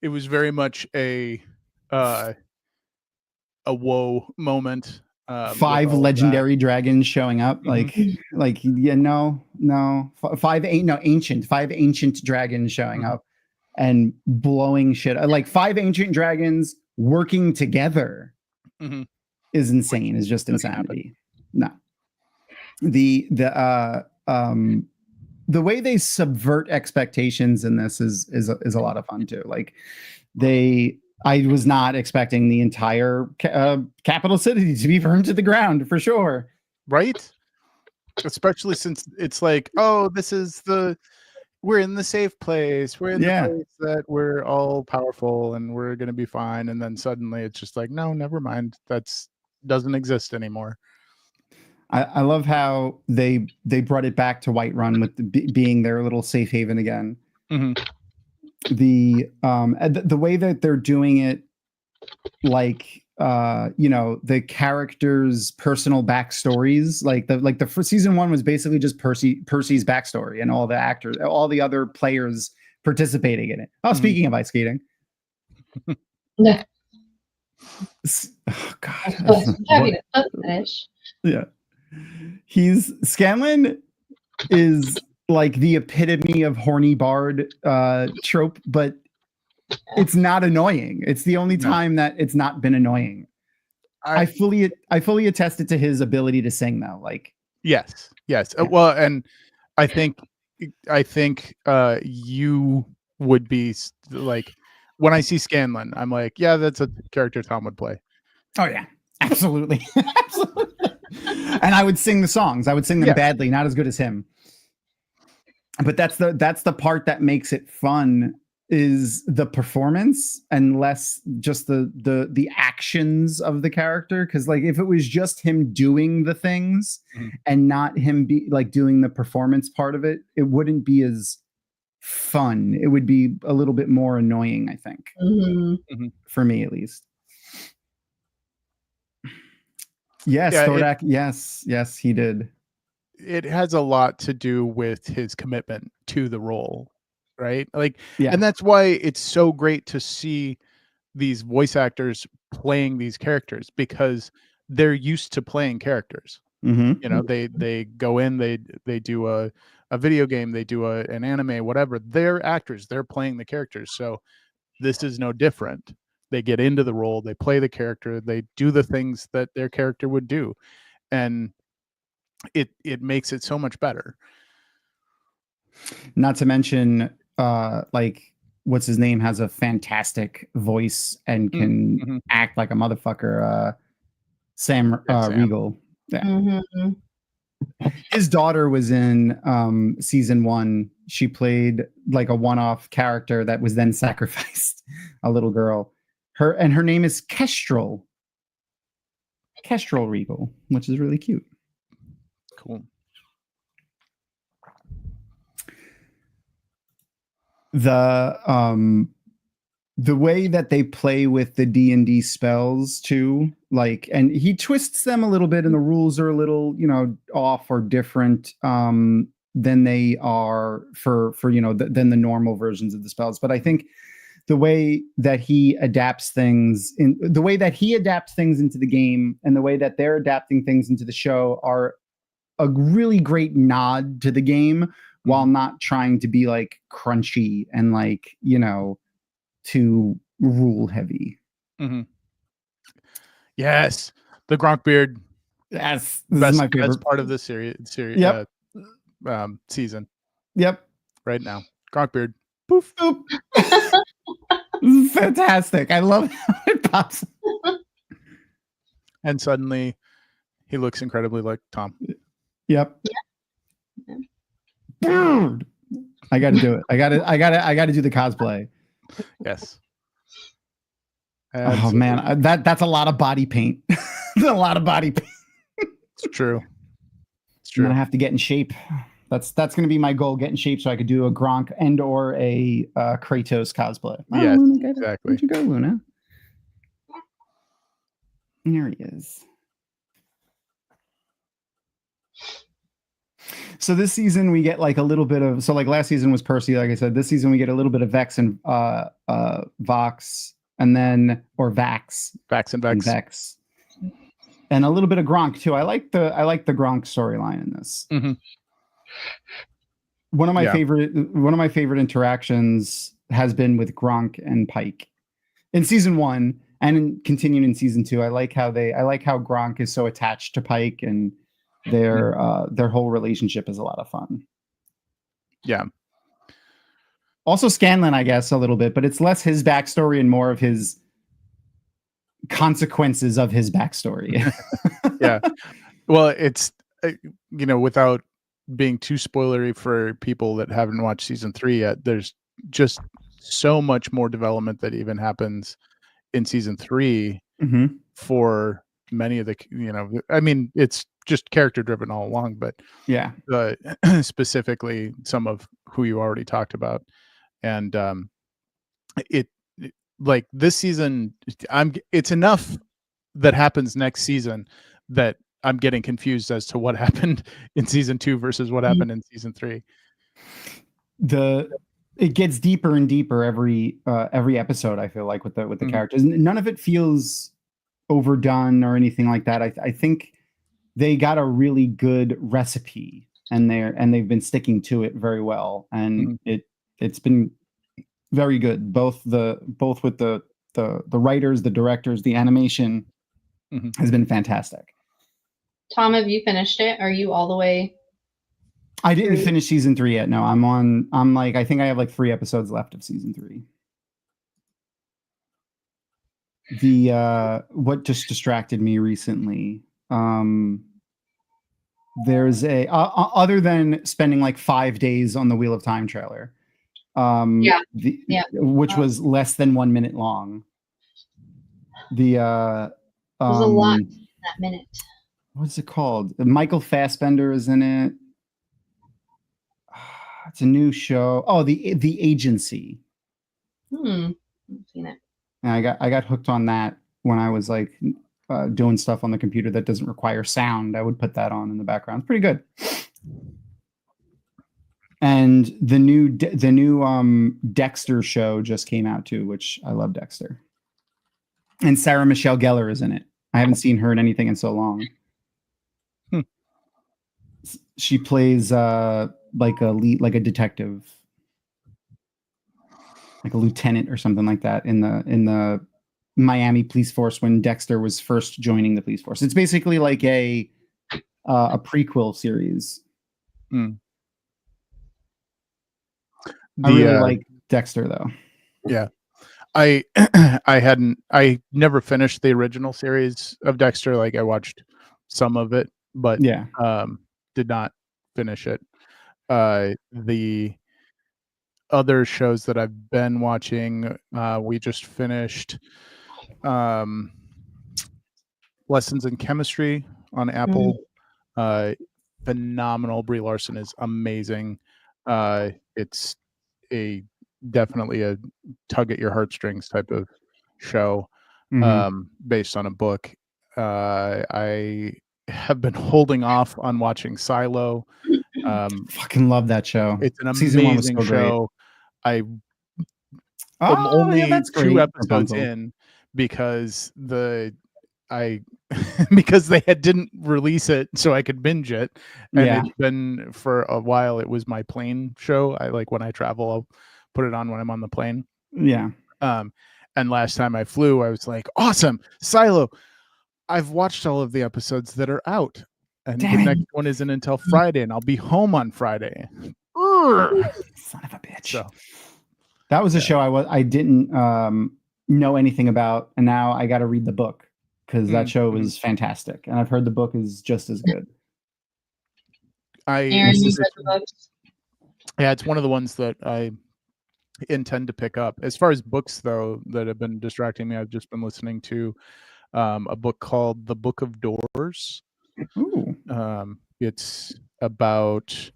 Speaker 3: it was very much a whoa moment.
Speaker 2: 5 legendary dragons showing up.
Speaker 3: Mm-hmm.
Speaker 2: Ancient 5 ancient dragons showing up and blowing shit. Like 5 ancient dragons working together is insane. Is just insanity. No. The way they subvert expectations in this is a lot of fun too. Like I was not expecting the entire capital city to be burned to the ground for sure.
Speaker 3: Right? Especially since it's like, oh, we're in the safe place. We're in the place that we're all powerful and we're going to be fine. And then suddenly it's just like, no, never mind. That's doesn't exist anymore.
Speaker 2: I love how they brought it back to Whiterun with being their little safe haven again.
Speaker 3: Mm-hmm.
Speaker 2: The way that they're doing it, like the characters' personal backstories, like the first season 1 was basically just Percy's backstory and all the actors, all the other players participating in it. Oh, speaking of ice skating.
Speaker 1: Yeah.
Speaker 2: Oh God. Yeah. Scanlan is like the epitome of horny bard trope, but it's not annoying. It's the only time that it's not been annoying. I fully attested to his ability to sing though. Like
Speaker 3: yes. Well, and I think you would be like, when I see Scanlan, I'm like, yeah, that's a character Thom would play.
Speaker 2: Oh yeah, absolutely. Absolutely. And I would sing the songs. I would sing them badly, not as good as him. But that's the part that makes it fun, is the performance and less just the actions of the character. Because like if it was just him doing the things and not him doing the performance part of it, it wouldn't be as fun. It would be a little bit more annoying, I think, for me at least. Yes, Thordak. Yes, he did.
Speaker 3: It has a lot to do with his commitment to the role, right? And that's why it's so great to see these voice actors playing these characters, because they're used to playing characters. They go in, they do a video game, they do an anime, whatever. They're actors, they're playing the characters. So this is no different. They get into the role, they play the character, they do the things that their character would do, and it makes it so much better.
Speaker 2: Not to mention, what's his name has a fantastic voice and can act like a motherfucker. Sam Riegel. Yeah. His daughter was in season 1. She played like a one-off character that was then sacrificed, a little girl. Her name is Kestrel Riegel, which is really cute.
Speaker 3: Cool.
Speaker 2: The way that they play with the D&D spells too, and he twists them a little bit, and the rules are a little, off or different than they are for than the normal versions of the spells. But I think the way that he adapts things into the game and the way that they're adapting things into the show are a really great nod to the game, while not trying to be like crunchy and too rule heavy.
Speaker 3: Yes, the Gronk beard.
Speaker 2: Yes, this is my favorite.
Speaker 3: Best part of this series.
Speaker 2: Yep.
Speaker 3: Season.
Speaker 2: Yep.
Speaker 3: Right now, Gronk beard. Poof.
Speaker 2: Boop. Fantastic. I love how it pops.
Speaker 3: And suddenly, he looks incredibly like Thom.
Speaker 2: Yep. Dude, I got to do it. I got to do the cosplay.
Speaker 3: Yes.
Speaker 2: Absolutely. Oh man, that's a lot of body paint. A lot of body paint.
Speaker 3: It's true.
Speaker 2: I'm gonna have to get in shape. That's gonna be my goal: get in shape so I could do a Gronk and or a Kratos cosplay.
Speaker 3: Yes, exactly.
Speaker 2: Where'd you go, Luna? There he is. So this season we get like a little bit of, so like last season was Percy, like I said. This season we get a little bit of Vex and Vox, and then
Speaker 3: Vax and Vex.
Speaker 2: Vex, and a little bit of Gronk too. I like the Gronk storyline in this.
Speaker 3: Mm-hmm.
Speaker 2: One of my favorite interactions has been with Gronk and Pike in season 1 and continuing in season 2. I like how Gronk is so attached to Pike, and their whole relationship is a lot of fun.
Speaker 3: Yeah.
Speaker 2: Also Scanlan, I guess, a little bit, but it's less his backstory and more of his consequences of his backstory.
Speaker 3: Yeah. Well, it's, without being too spoilery for people that haven't watched season 3 yet, there's just so much more development that even happens in season 3 for many of the, I mean, it's just character driven all along, but
Speaker 2: yeah,
Speaker 3: specifically some of who you already talked about. And it like this season, it's enough that happens next season that I'm getting confused as to what happened in season 2 versus what happened in season 3.
Speaker 2: It gets deeper and deeper every episode, I feel like, with the characters. None of it feels overdone or anything like that. I think they got a really good recipe, and they've been sticking to it very well, and it's been very good. Both with the writers, the directors, the animation has been fantastic.
Speaker 1: Thom, have you finished it? Are you all the way?
Speaker 2: I didn't finish season 3 yet. No, I think I have like 3 episodes left of season 3. What just distracted me recently, there's a other than spending like 5 days on the Wheel of Time trailer, which was less than 1 minute long. There's
Speaker 1: a lot in that minute.
Speaker 2: What's it called? Michael Fassbender is in it. It's a new show. Oh, the Agency.
Speaker 1: I've seen it.
Speaker 2: And I got hooked on that when I was like doing stuff on the computer that doesn't require sound. I would put that on in the background. It's pretty good. And the new Dexter show just came out too, which I love Dexter. And Sarah Michelle Gellar is in it. I haven't seen her in anything in so long. She plays like a detective, like a lieutenant or something like that in the Miami police force when Dexter was first joining the police force. It's basically like a prequel series. I really like Dexter though.
Speaker 3: Yeah. I never finished the original series of Dexter. Like I watched some of it, but did not finish it. The other shows that I've been watching, we just finished Lessons in Chemistry on Apple. Phenomenal. Brie Larson is amazing. It's definitely a tug at your heartstrings type of show, based on a book. I have been holding off on watching Silo.
Speaker 2: Fucking love that show.
Speaker 3: It's an amazing show. I'm only 2 episodes in because because they didn't release it so I could binge it, and it's been for a while. It was my plane show. I like when I travel, I'll put it on when I'm on the plane. And last time I flew, I was like, awesome, Silo. I've watched all of the episodes that are out, and the next one isn't until Friday, and I'll be home on Friday.
Speaker 2: Son of a bitch. So, that was a show I didn't know anything about, and now I got to read the book because that show is fantastic, and I've heard the book is just as good.
Speaker 1: Aaron, you read the books?
Speaker 3: Yeah, it's one of the ones that I intend to pick up. As far as books, though, that have been distracting me, I've just been listening to a book called The Book of Doors. It's about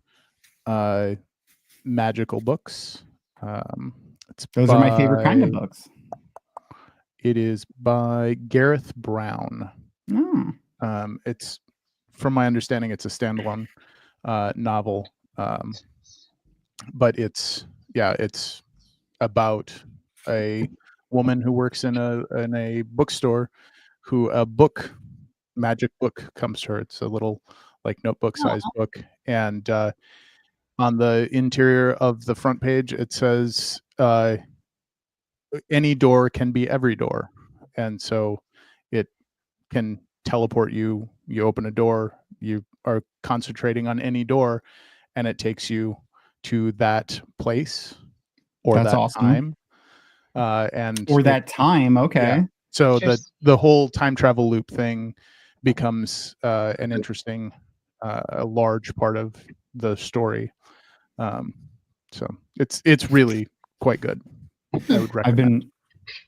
Speaker 3: magical books.
Speaker 2: Those are my favorite kind of books.
Speaker 3: It is by Gareth Brown. It's, from my understanding, it's a standalone novel, but it's about a woman who works in a bookstore who magic book comes to her. It's a little like notebook sized book, and on the interior of the front page it says any door can be every door, and so it can teleport you. You open a door, you are concentrating on any door, and it takes you to that place or
Speaker 2: That's
Speaker 3: that
Speaker 2: awesome.
Speaker 3: time.
Speaker 2: That time, okay.
Speaker 3: Yeah. So the whole time travel loop thing becomes an interesting, a large part of the story. So it's really quite good. I would recommend.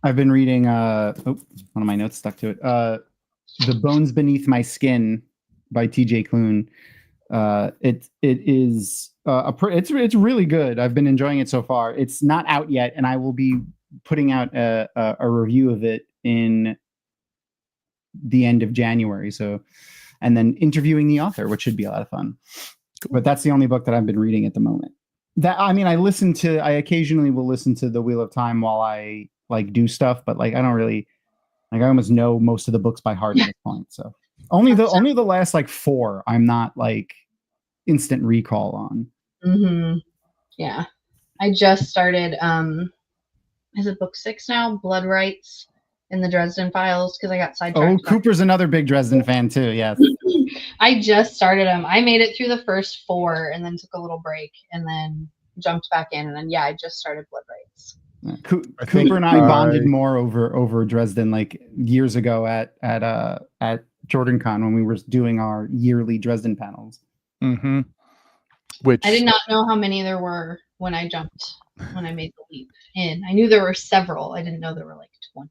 Speaker 2: I've been reading. One of my notes stuck to it. The Bones Beneath My Skin by T.J. Klune. It is it's really good. I've been enjoying it so far. It's not out yet, and I will be putting out a review of it in the end of January. So, and then interviewing the author, which should be a lot of fun. Cool. But that's the only book that I've been reading at the moment. I occasionally will listen to The Wheel of Time while I like do stuff, but like I don't really I almost know most of the books by heart at this point. So only the last like 4 I'm not like instant recall on.
Speaker 1: Mm-hmm. Yeah, I just started. Is it book 6 now? Blood Rights in the Dresden Files, because I got sidetracked.
Speaker 2: Oh, Cooper's another big Dresden fan too. Yes.
Speaker 1: I just started them. I made it through the first 4 and then took a little break and then jumped back in, and then I just started Blood Rights.
Speaker 2: Cooper and I bonded more over Dresden like years ago at JordanCon when we were doing our yearly Dresden panels.
Speaker 3: Mm-hmm. Which
Speaker 1: I did not know how many there were when I made the leap in. I knew there were several. I didn't know there were like 20.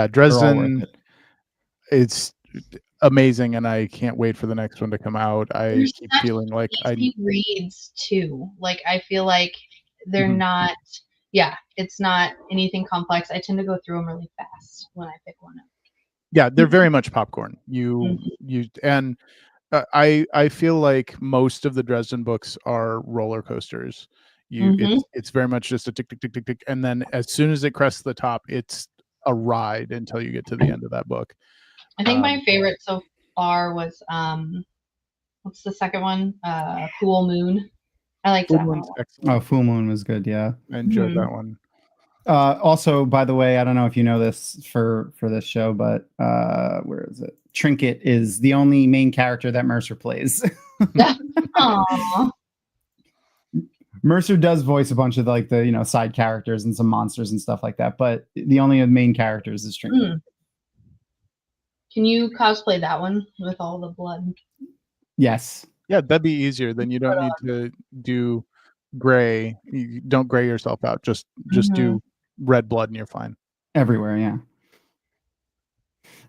Speaker 3: Dresden, it's amazing, and I can't wait for the next one to come out. I keep feeling like
Speaker 1: he reads too. Like I feel like they're not. Yeah, it's not anything complex. I tend to go through them really fast when I pick one up.
Speaker 3: Yeah, they're very much popcorn. I feel like most of the Dresden books are roller coasters. It's very much just a tick, tick, tick, tick, tick, and then as soon as it crests the top, it's a ride until you get to the end of that book.
Speaker 1: I think my favorite so far was what's the second one? Full Moon. I liked that one.
Speaker 2: Oh, Full Moon was good. Yeah,
Speaker 3: I enjoyed that one.
Speaker 2: Also, by the way, I don't know if you know this for this show, but where is it? Trinket is the only main character that Mercer plays.
Speaker 1: Aww.
Speaker 2: Mercer does voice a bunch of like the side characters and some monsters and stuff like that, but the only main characters is Trinket.
Speaker 1: Can you cosplay that one with all the blood?
Speaker 2: Yes.
Speaker 3: Yeah, that'd be easier. Then you don't need to do gray. You don't gray yourself out. Just do red blood and you're fine.
Speaker 2: Everywhere, yeah.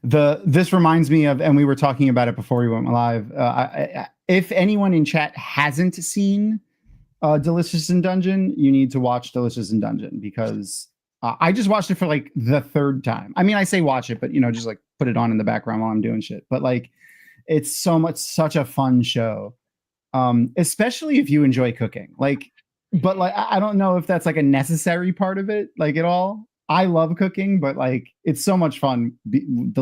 Speaker 2: This reminds me of, and we were talking about it before we went live. If anyone in chat hasn't seen Delicious in Dungeon, you need to watch Delicious in Dungeon, because I just watched it for like the 3rd time. I mean, I say watch it, but just like put it on in the background while I'm doing shit. But like, it's such a fun show, especially if you enjoy cooking. Like, but like, I don't know if that's like a necessary part of it, like at all. I love cooking, but like, it's so much fun. That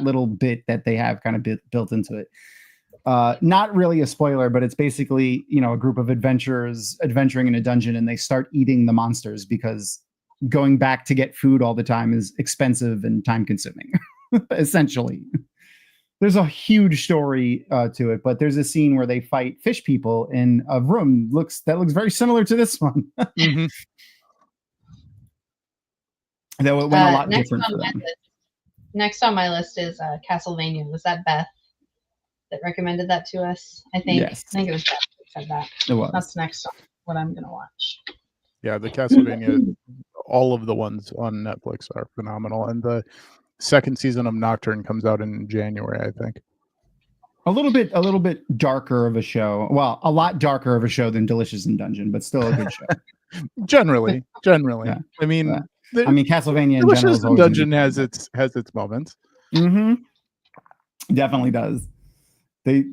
Speaker 2: little bit that they have kind of built into it. Not really a spoiler, but it's basically, a group of adventurers adventuring in a dungeon, and they start eating the monsters because going back to get food all the time is expensive and time consuming, essentially. There's a huge story to it, but there's a scene where they fight fish people in a room that looks very similar to this one. Though it went a lot different for them.
Speaker 1: Next on my list is Castlevania. Was that Beth that recommended that to us? I think.
Speaker 2: Yes.
Speaker 1: I think it was Beth that said that.
Speaker 2: It was.
Speaker 1: That's next on what I'm gonna watch.
Speaker 3: Yeah, the Castlevania, all of the ones on Netflix are phenomenal, and the 2nd season of Nocturne comes out in January, I think.
Speaker 2: A little bit darker of a show. Well, a lot darker of a show than Delicious in Dungeon, but still a good show.
Speaker 3: Generally.
Speaker 2: Yeah.
Speaker 3: I mean,
Speaker 2: Castlevania in
Speaker 3: Delicious
Speaker 2: general
Speaker 3: in Dungeon has its moments.
Speaker 2: Definitely does. They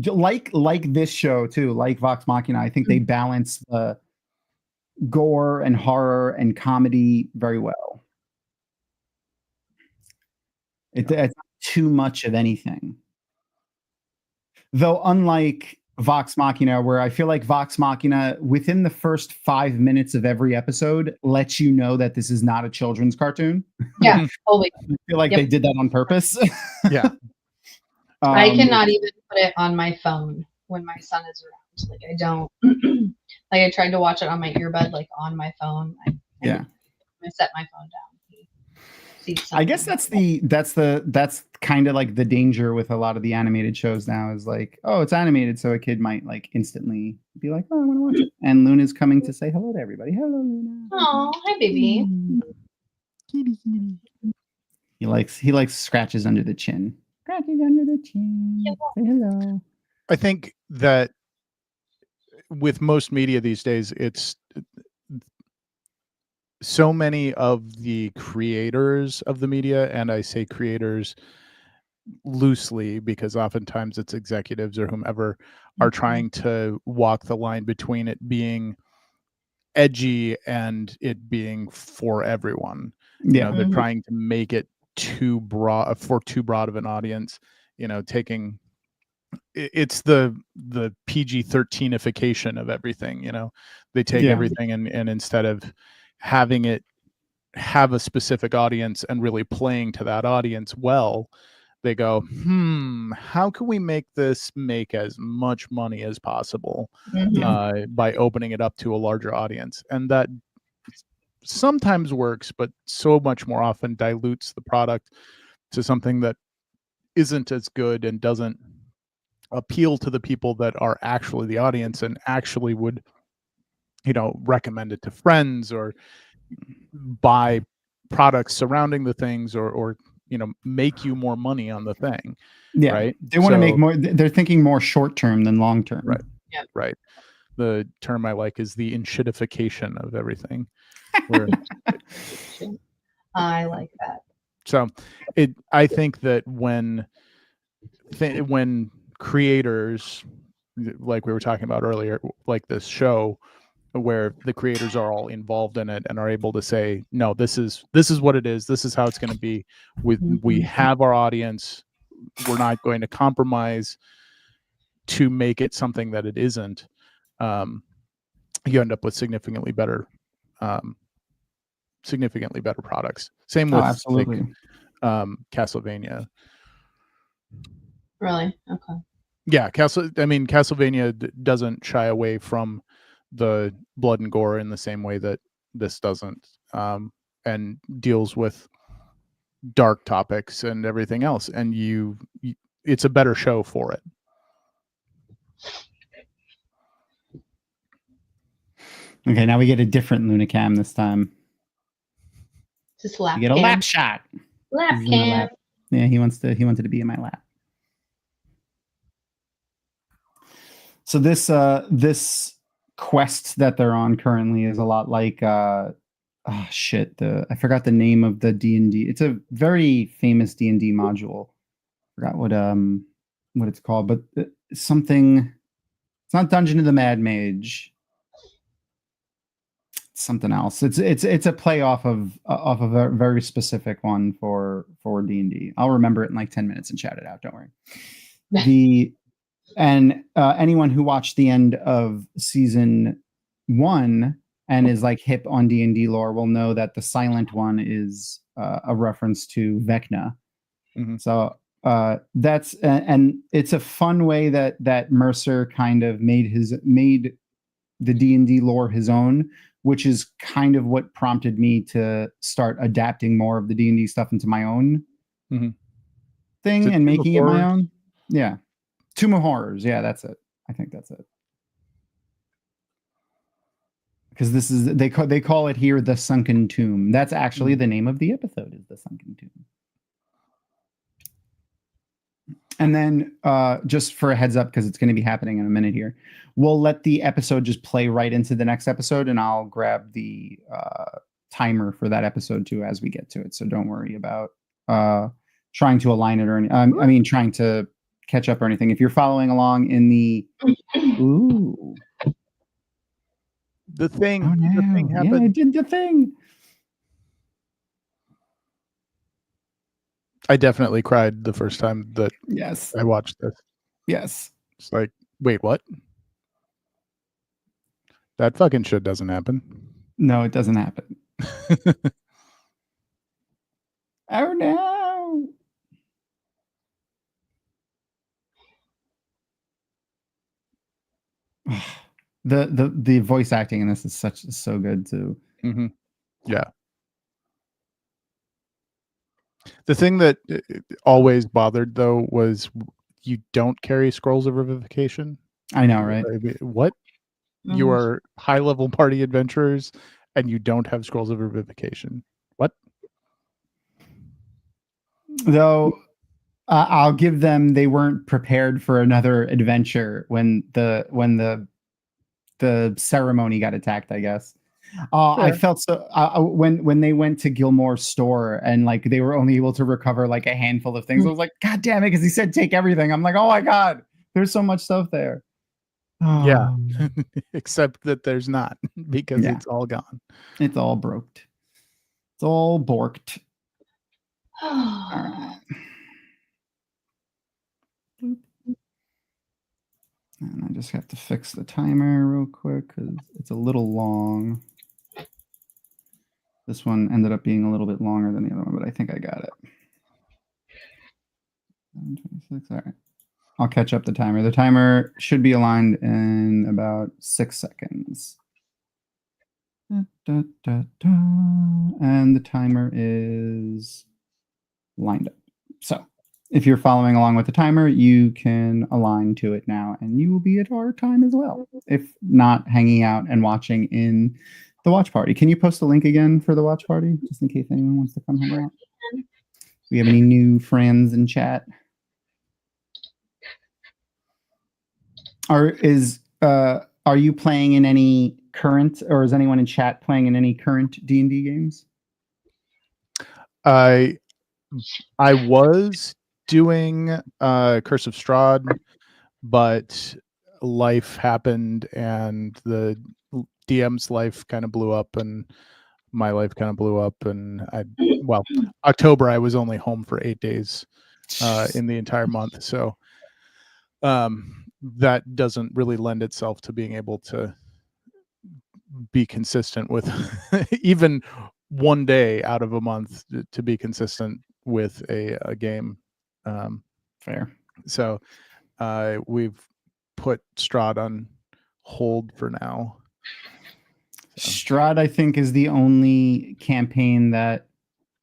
Speaker 2: like this show too, like Vox Machina. I think they balance the gore and horror and comedy very well. It's not too much of anything. Though unlike Vox Machina, where I feel like Vox Machina, within the first 5 minutes of every episode, lets you know that this is not a children's cartoon.
Speaker 1: Yeah, always.
Speaker 2: I feel like they did that on purpose.
Speaker 3: Yeah.
Speaker 1: I cannot even put it on my phone when my son is around. Like I don't. Like I tried to watch it on my earbud, like on my phone. I set my phone down.
Speaker 2: I guess that's kind of like the danger with a lot of the animated shows now is like, oh, it's animated, so a kid might like instantly be like, oh, I want to watch it. And Luna's coming to say hello to everybody. Hello, Luna.
Speaker 1: Oh, hi, baby.
Speaker 2: He likes scratches under the chin. Scratches under the chin. Say hello.
Speaker 3: I think that with most media these days, it's so many of the creators of the media, and I say creators loosely because oftentimes it's executives or whomever, are trying to walk the line between it being edgy and it being for everyone. You know, they're trying to make it too broad of an audience, you know, taking it's the PG-13ification of everything, you know. They take everything and instead of having it have a specific audience and really playing to that audience well, they go, how can we make this make as much money as possible by opening it up to a larger audience? And that sometimes works, but so much more often dilutes the product to something that isn't as good and doesn't appeal to the people that are actually the audience and actually would, you know, recommend it to friends or buy products surrounding the things or you know, make you more money on the thing.
Speaker 2: Yeah,
Speaker 3: right.
Speaker 2: They want to make more. They're thinking more short term than long term.
Speaker 3: Right. Yeah. Right. The term I like is the enshittification of everything.
Speaker 1: I like that.
Speaker 3: So I think that when creators, like we were talking about earlier, like this show, where the creators are all involved in it and are able to say, no, this is what it is. This is how it's going to be. We have our audience. We're not going to compromise to make it something that it isn't. You end up with significantly better products. Same with
Speaker 2: absolutely.
Speaker 3: Castlevania.
Speaker 1: Really? Okay.
Speaker 3: Yeah, Castlevania doesn't shy away from the blood and gore in the same way that this doesn't, and deals with dark topics and everything else, and it's a better show for it.
Speaker 2: Okay, now we get a different Lunacam this time.
Speaker 1: Just lap.
Speaker 2: You get a lap shot.
Speaker 1: Lap cam.
Speaker 2: Yeah, he wanted to be in my lap. So this quest that they're on currently is a lot like I forgot the name of the D&D. It's a very famous D&D module. Forgot what it's called, but something. It's not Dungeon of the Mad Mage. It's something else. It's a play off of a very specific one for D&D. I'll remember it in like 10 minutes and shout it out. Don't worry. Anyone who watched the end of season 1 and is like hip on D&D lore will know that the silent one is a reference to Vecna. So that's and it's a fun way that Mercer kind of made the D&D lore his own, which is kind of what prompted me to start adapting more of the D&D stuff into my own thing and making it my own. Yeah. Tomb of Horrors. Yeah, that's it. I think that's it. Because this is they call it here the Sunken Tomb. That's actually the name of the episode, is the Sunken Tomb. And then just for a heads up, because it's going to be happening in a minute here, we'll let the episode just play right into the next episode, and I'll grab the timer for that episode too as we get to it. So don't worry about trying to align it or trying to catch up or anything. If you're following along in the
Speaker 3: The thing.
Speaker 2: Oh no!
Speaker 3: The thing happened.
Speaker 2: Yeah, I did the thing.
Speaker 3: I definitely cried the first time that I watched this.
Speaker 2: Yes.
Speaker 3: It's like, wait, what? That fucking shit doesn't happen.
Speaker 2: No, it doesn't happen. Oh no! The voice acting in this is so good too.
Speaker 3: Mm-hmm. Yeah. The thing that always bothered though was you don't carry scrolls of revivification.
Speaker 2: I know, right?
Speaker 3: What? You are high-level party adventurers, and you don't have scrolls of revivification. What?
Speaker 2: Though I'll give them, they weren't prepared for another adventure when the ceremony got attacked, I guess. I felt so when they went to Gilmore's store and like they were only able to recover like a handful of things. I was like, God damn it, because he said take everything. I'm like, oh my God, there's so much stuff there.
Speaker 3: Yeah. Except that there's not, because it's all gone.
Speaker 2: It's all broked. It's all borked. All right. And I just have to fix the timer real quick because it's a little long. This one ended up being a little bit longer than the other one, but I think I got it. 7:26. All right. I'll catch up the timer. The timer should be aligned in about 6 seconds. And the timer is lined up. So if you're following along with the timer, you can align to it now, and you will be at our time as well. If not, hanging out and watching in the watch party. Can you post the link again for the watch party, just in case anyone wants to come hang out? Do we have any new friends in chat? Are you playing in any current, or is anyone in chat playing in any current D&D games?
Speaker 3: I was doing Curse of Strahd, but life happened and the DM's life kind of blew up and my life kind of blew up, and October I was only home for 8 days in the entire month, so that doesn't really lend itself to being able to be consistent with even one day out of a month to be consistent with a game.
Speaker 2: Fair.
Speaker 3: So we've put Strahd on hold for now.
Speaker 2: Strahd, I think, is the only campaign that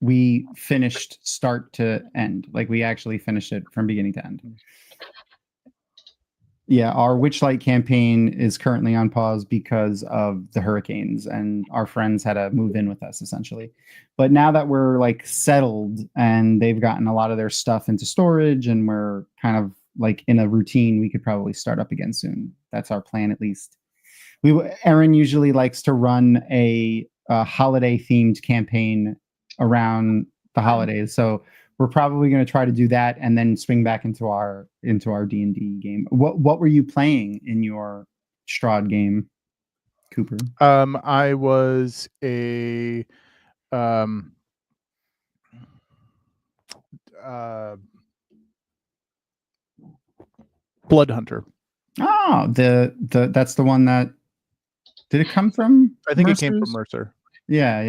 Speaker 2: we finished start to end. Like we actually finished it from beginning to end. Yeah, our Witchlight campaign is currently on pause because of the hurricanes, and our friends had to move in with us essentially. But now that we're like settled and they've gotten a lot of their stuff into storage and we're kind of like in a routine, we could probably start up again soon. That's our plan, at least. Erin usually likes to run a holiday themed campaign around the holidays, so we're probably going to try to do that and then swing back into our D&D game. What were you playing in your Strahd game, Cooper?
Speaker 3: I was a Blood Hunter.
Speaker 2: Oh, that's the one that did it come from?
Speaker 3: I think
Speaker 2: Mercer's?
Speaker 3: It came from Mercer.
Speaker 2: Yeah.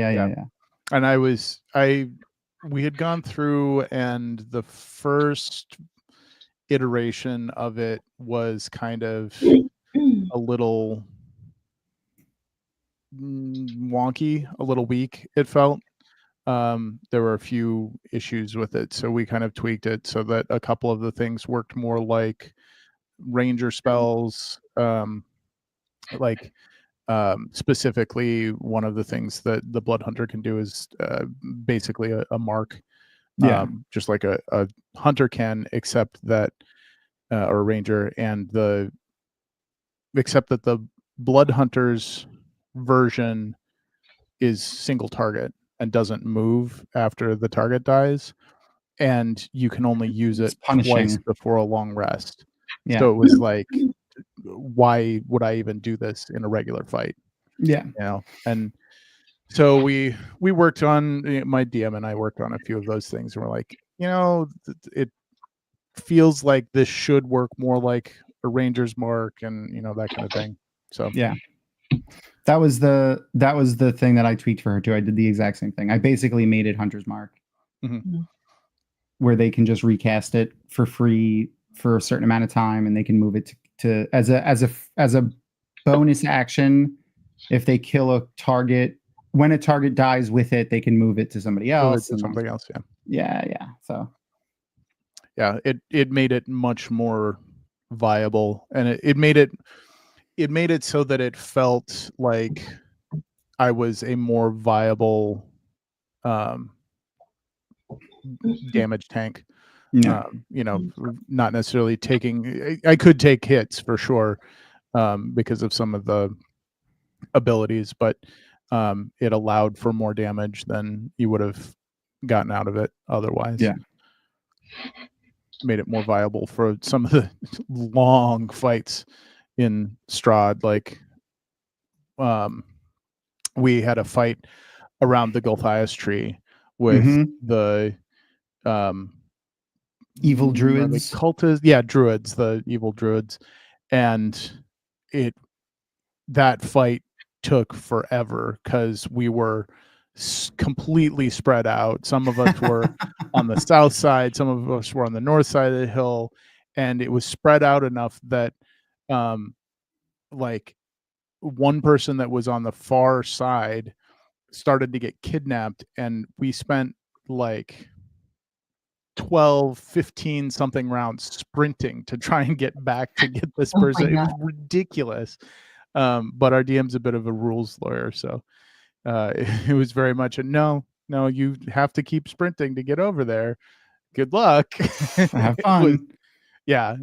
Speaker 3: And we had gone through, and the first iteration of it was kind of a little wonky, a little weak, it felt. There were a few issues with it, so we kind of tweaked it so that a couple of the things worked more like ranger spells. Specifically, one of the things that the Blood Hunter can do is basically a mark, just like a hunter can, except that or a ranger, and except that the Blood Hunter's version is single target and doesn't move after the target dies, and you can only use it
Speaker 2: punishing.
Speaker 3: twice before a long rest.
Speaker 2: Yeah.
Speaker 3: So it was like, why would I even do this in a regular fight?
Speaker 2: Yeah.
Speaker 3: You know, and so we worked on, my DM and I worked on a few of those things, and we're like, you know, it feels like this should work more like a ranger's mark, and you know, that kind of thing. So
Speaker 2: yeah, that was the thing that I tweaked for her too. I did the exact same thing. I basically made it hunter's mark, where they can just recast it for free for a certain amount of time, and they can move it to as a bonus action. If they kill a target, when a target dies with it, they can move it to somebody else.
Speaker 3: Something else,
Speaker 2: yeah. So
Speaker 3: yeah, it made it much more viable, and it made it so that it felt like I was a more viable damage tank.
Speaker 2: Yeah.
Speaker 3: You know, not necessarily taking. I could take hits for sure because of some of the abilities, but it allowed for more damage than you would have gotten out of it otherwise.
Speaker 2: Yeah.
Speaker 3: Made it more viable for some of the long fights in Strahd. Like we had a fight around the Gulthias tree with the
Speaker 2: evil druids,
Speaker 3: cultists, druids, the evil druids, and that fight took forever because we were completely spread out. Some of us were on the south side, some of us were on the north side of the hill, and it was spread out enough that like one person that was on the far side started to get kidnapped, and we spent like 12, 15 something rounds sprinting to try and get back to get this person. It was ridiculous. But our DM's a bit of a rules lawyer, so it was very much a no, you have to keep sprinting to get over there. Good luck.
Speaker 2: Have fun.
Speaker 3: Yeah.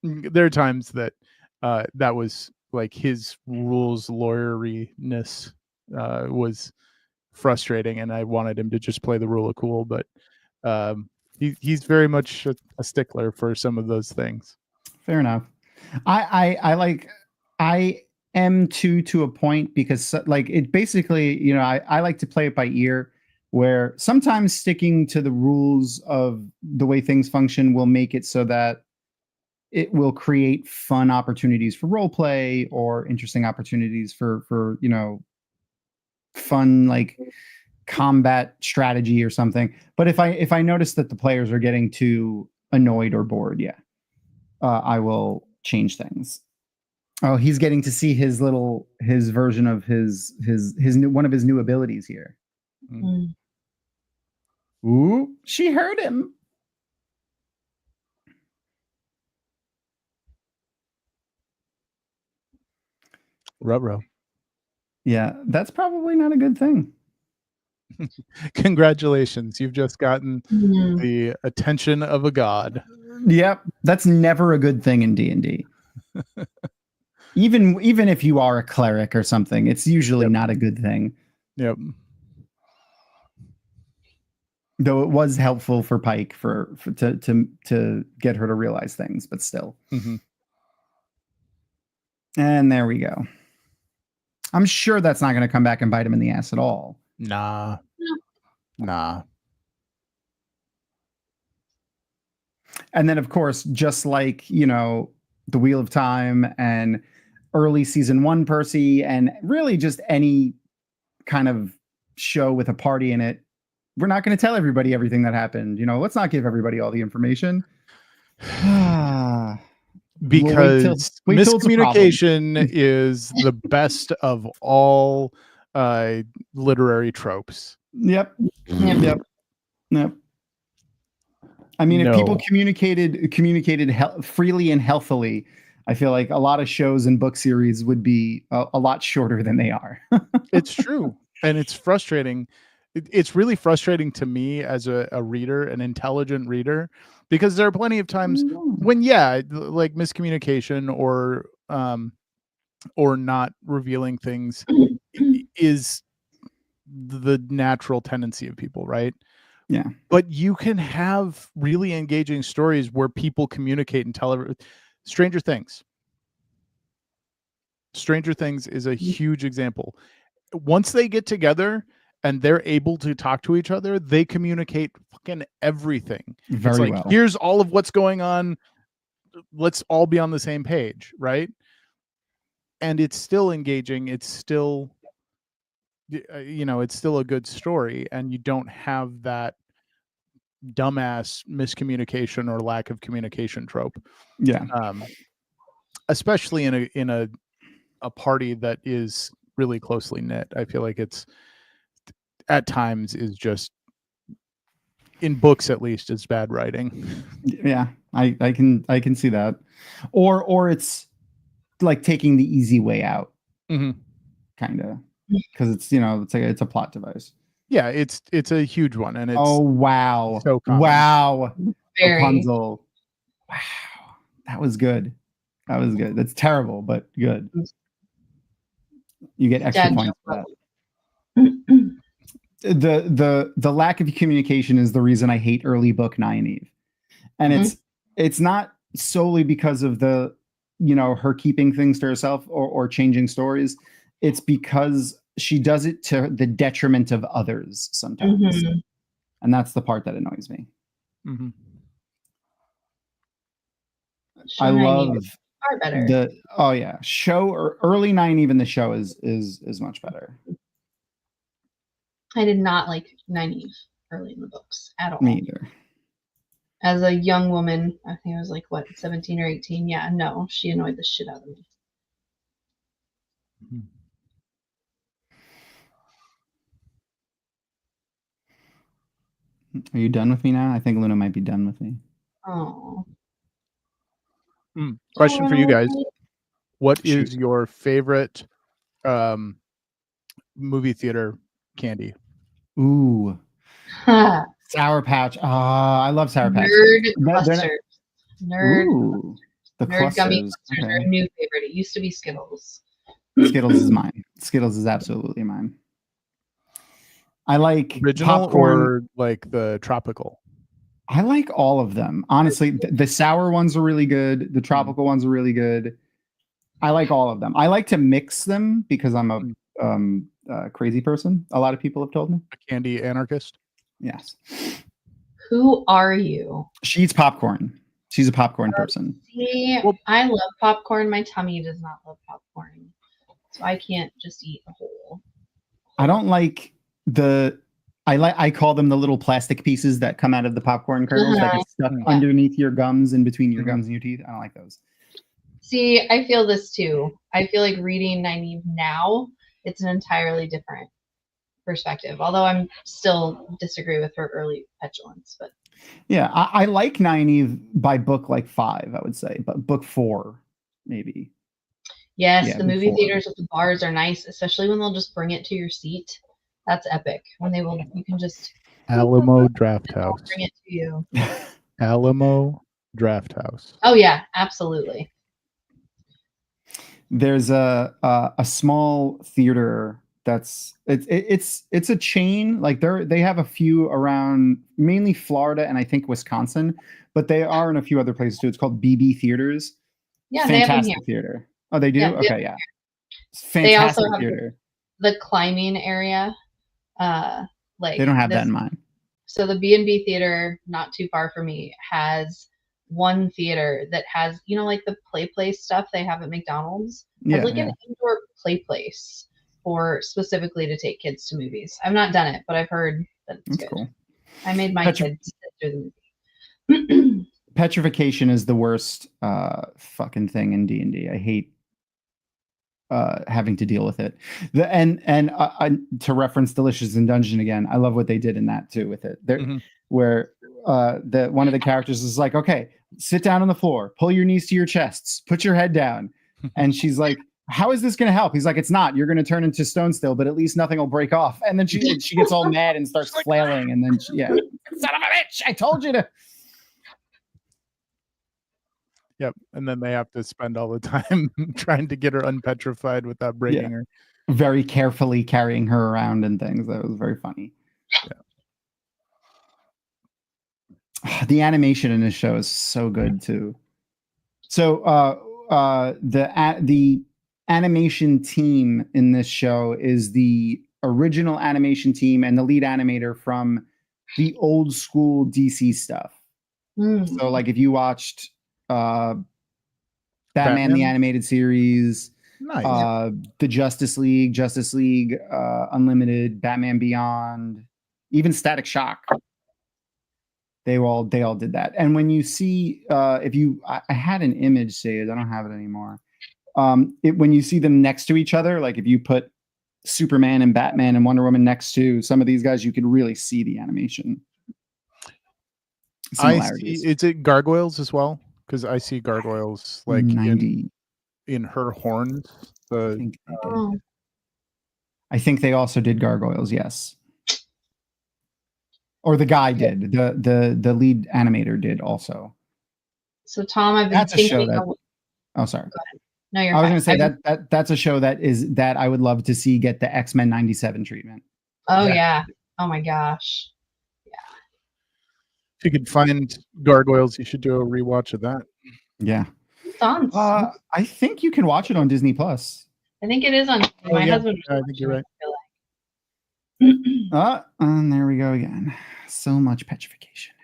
Speaker 3: There are times that that was like his rules lawyeriness was frustrating, and I wanted him to just play the rule of cool, but he's very much a stickler for some of those things.
Speaker 2: Fair enough. I am to a point, because like it basically, you know, I like to play it by ear, where sometimes sticking to the rules of the way things function will make it so that it will create fun opportunities for role play or interesting opportunities for you know, fun like combat strategy or something. But if I notice that the players are getting too annoyed or bored, I will change things. Oh, he's getting to see his version of his new, one of his new abilities here. Ooh, she heard him.
Speaker 3: Ruh-roh.
Speaker 2: Yeah, that's probably not a good thing.
Speaker 3: Congratulations, you've just gotten the attention of a god.
Speaker 2: Yep, that's never a good thing in D&D. Even if you are a cleric or something, it's usually not a good thing.
Speaker 3: Yep.
Speaker 2: Though it was helpful for Pike to get her to realize things, but still. And there we go. I'm sure that's not going to come back and bite him in the ass at all.
Speaker 3: Nah.
Speaker 2: And then, of course, just like, you know, the Wheel of Time and early season 1 Percy, and really just any kind of show with a party in it, we're not going to tell everybody everything that happened. You know, let's not give everybody all the information.
Speaker 3: Because miscommunication is the best of all literary tropes.
Speaker 2: Yep. I mean, if people communicated freely and healthily, I feel like a lot of shows and book series would be a lot shorter than they are.
Speaker 3: It's true. And it's frustrating. It's really frustrating to me as a reader, an intelligent reader, because there are plenty of times when, like miscommunication or not revealing things is the natural tendency of people, right?
Speaker 2: Yeah.
Speaker 3: But you can have really engaging stories where people communicate and tell Stranger Things. Stranger Things is a huge example. Once they get together and they're able to talk to each other, they communicate fucking everything.
Speaker 2: Very
Speaker 3: it's like,
Speaker 2: well.
Speaker 3: Here's all of what's going on. Let's all be on the same page, right? And it's still engaging. It's still, it's still a good story, and you don't have that dumbass miscommunication or lack of communication trope.
Speaker 2: Yeah.
Speaker 3: Especially in a party that is really closely knit. I feel like it's at times is just, in books at least, it's bad writing.
Speaker 2: Yeah, I can see that. Or it's like taking the easy way out.
Speaker 3: Mm-hmm.
Speaker 2: Kind of. Because it's a plot device.
Speaker 3: Yeah, it's a huge one, and it's
Speaker 2: wow.
Speaker 3: So common.
Speaker 2: Wow.
Speaker 1: Very.
Speaker 2: Rapunzel. Wow. That was good. That's terrible, but good. You get extra points for that. The lack of communication is the reason I hate early book Nynaeve. And it's not solely because of the her keeping things to herself or changing stories. It's because she does it to the detriment of others sometimes. And that's the part that annoys me.
Speaker 3: Mm-hmm.
Speaker 2: I love
Speaker 1: better.
Speaker 2: show or early Nynaeve in the show is much better.
Speaker 1: I did not like Nynaeve early in the books at all.
Speaker 2: Me either.
Speaker 1: As a young woman, I think I was like 17 or 18. Yeah, no, she annoyed the shit out of me.
Speaker 2: Are you done with me now? I think Luna might be done with me.
Speaker 1: Oh.
Speaker 3: Question for you guys. What is your favorite movie theater candy?
Speaker 2: Ooh. Sour Patch. I love Sour Patch.
Speaker 1: Nerd
Speaker 2: Ooh, the
Speaker 1: Nerd gummy
Speaker 2: clusters.
Speaker 1: clusters are a new favorite. It used to be Skittles.
Speaker 2: Skittles is mine. Skittles is absolutely mine. I like
Speaker 3: original
Speaker 2: popcorn.
Speaker 3: Or like the tropical.
Speaker 2: I like all of them. Honestly, the sour ones are really good. The tropical ones are really good. I like all of them. I like to mix them because I'm a crazy person. A lot of people have told me.
Speaker 3: A candy anarchist?
Speaker 2: Yes.
Speaker 1: Who are you?
Speaker 2: She eats popcorn. She's a popcorn person.
Speaker 1: See, I love popcorn. My tummy does not love popcorn. So I can't just eat a whole.
Speaker 2: I don't like I call them the little plastic pieces that come out of the popcorn kernels that get stuck underneath your gums and between your gums and your teeth. I don't like those.
Speaker 1: See, I feel this too. I feel like reading Nynaeve now, it's an entirely different perspective. Although I'm still disagree with her early petulance, but
Speaker 2: yeah, I like Nynaeve by book like 5, I would say, but book 4 maybe.
Speaker 1: Yes, the movie theaters with the bars are nice, especially when they'll just bring it to your seat. That's epic. When you can just
Speaker 3: Alamo Draft House.
Speaker 1: Bring it to you.
Speaker 3: Alamo Draft House.
Speaker 1: Oh yeah, absolutely.
Speaker 2: There's a small theater that's it's a chain. Like they have a few around mainly Florida and I think Wisconsin, but they are in a few other places too. It's called BB Theaters.
Speaker 1: Yeah,
Speaker 2: fantastic theater. Oh, they do? Yeah, okay, yeah. Fantastic
Speaker 1: they also have
Speaker 2: theater.
Speaker 1: The climbing area. Like
Speaker 2: they don't have that in mind.
Speaker 1: So the B&B theater, not too far from me, has one theater that has, like the play place stuff they have at McDonald's. Yeah, has like an indoor play place specifically to take kids to movies. I've not done it, but I've heard that it's good. Cool. I made my kids sit through the movie.
Speaker 2: Petrification is the worst fucking thing in D&D. I hate having to deal with it. To reference Delicious in Dungeon again, I love what they did in that too with it. Where one of the characters is like, okay, sit down on the floor, pull your knees to your chests, put your head down. And she's like, how is this going to help? He's like, it's not. You're going to turn into stone still, but at least nothing will break off. And then she gets all mad and starts flailing. And then, son of a bitch, I told you to.
Speaker 3: Yep. And then they have to spend all the time trying to get her unpetrified without breaking her.
Speaker 2: Very carefully carrying her around and things. That was very funny. The animation in this show is so good too. So the animation team in this show is the original animation team and the lead animator from the old school DC stuff. So like if you watched Batman the animated series,
Speaker 3: Nice.
Speaker 2: the Justice League Unlimited, Batman Beyond, even Static Shock, they all did that. And when you see I had an image saved, I don't have it anymore. When you see them next to each other, like if you put Superman and Batman and Wonder Woman next to some of these guys, you could really see the animation similarities.
Speaker 3: Is it gargoyles as well? Because I see gargoyles like
Speaker 2: 90.
Speaker 3: in her horns.
Speaker 2: I think they also did gargoyles, yes. Or the guy did. The lead animator did also.
Speaker 1: So Tom, I've been thinking.
Speaker 2: Oh, sorry.
Speaker 1: Go ahead. No, you're
Speaker 2: I was
Speaker 1: fine.
Speaker 2: going to say that's a show that I would love to see get the X-Men 97 treatment.
Speaker 1: Oh yeah. Oh my gosh. Yeah.
Speaker 3: If you could find gargoyles, you should do a rewatch of that.
Speaker 2: Yeah.
Speaker 1: It's on.
Speaker 2: I think you can watch it on Disney Plus.
Speaker 1: I think it is on. My husband.
Speaker 3: I think you're right.
Speaker 2: And there we go again. So much petrification.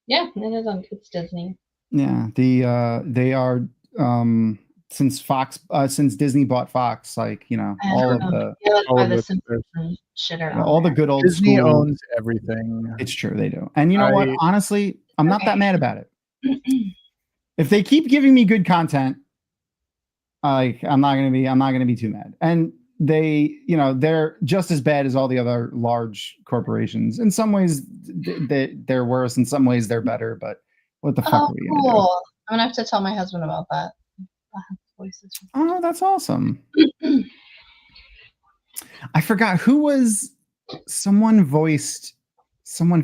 Speaker 1: Yeah, it is on. It's Disney.
Speaker 2: Yeah, they are since Disney bought Fox, like all the good old
Speaker 3: Disney
Speaker 2: school
Speaker 3: owns everything.
Speaker 2: It's true, they do. And you know what? Honestly, I'm not that mad about it. If they keep giving me good content, I'm not gonna be too mad. And they're just as bad as all the other large corporations. In some ways, they're worse. In some ways, they're better. But what the fuck are we gonna do?
Speaker 1: I'm gonna have to tell my husband about that.
Speaker 2: Oh, that's awesome. I forgot who was someone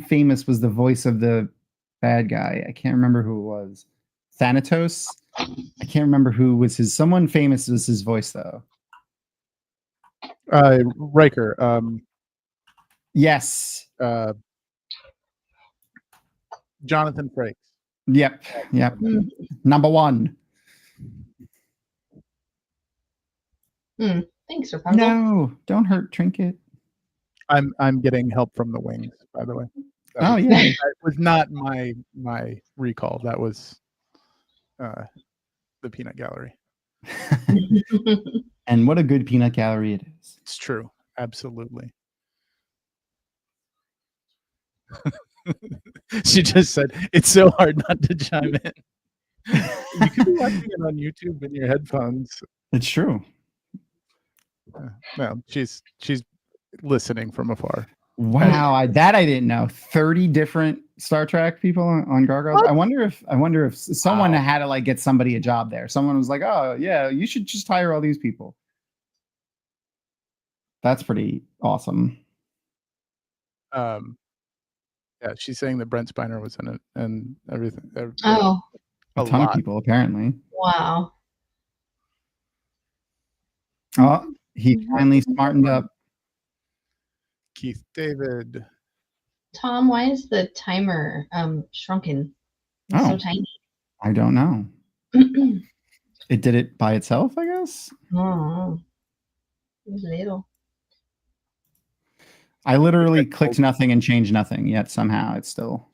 Speaker 2: famous was the voice of the bad guy. I can't remember who it was. Thanatos. I can't remember who was someone famous was his voice though.
Speaker 3: Riker.
Speaker 2: Yes.
Speaker 3: Jonathan Frakes.
Speaker 2: Yep. Number one.
Speaker 1: Thanks, Rapunzel.
Speaker 2: No, don't hurt Trinket.
Speaker 3: I'm getting help from the wings, by the way.
Speaker 2: Yeah.
Speaker 3: That was not my recall. That was the peanut gallery.
Speaker 2: And what a good peanut gallery it is.
Speaker 3: It's true. Absolutely. She just said, it's so hard not to chime in. You could be watching it on YouTube in your headphones.
Speaker 2: It's true.
Speaker 3: No, she's listening from afar.
Speaker 2: Wow, I didn't know. 30 different Star Trek people on Gargoyles. What? I wonder if someone had to get somebody a job there. Someone was like, "Oh, yeah, you should just hire all these people." That's pretty awesome.
Speaker 3: Yeah, she's saying that Brent Spiner was in it and everything.
Speaker 2: A ton of people apparently.
Speaker 1: Wow.
Speaker 2: Oh, he finally smartened up.
Speaker 3: Keith David.
Speaker 1: Tom, why is the timer shrunken? It's so tiny.
Speaker 2: I don't know. It did it by itself, I guess.
Speaker 1: Oh, it was little.
Speaker 2: I literally clicked nothing and changed nothing, yet somehow it's still.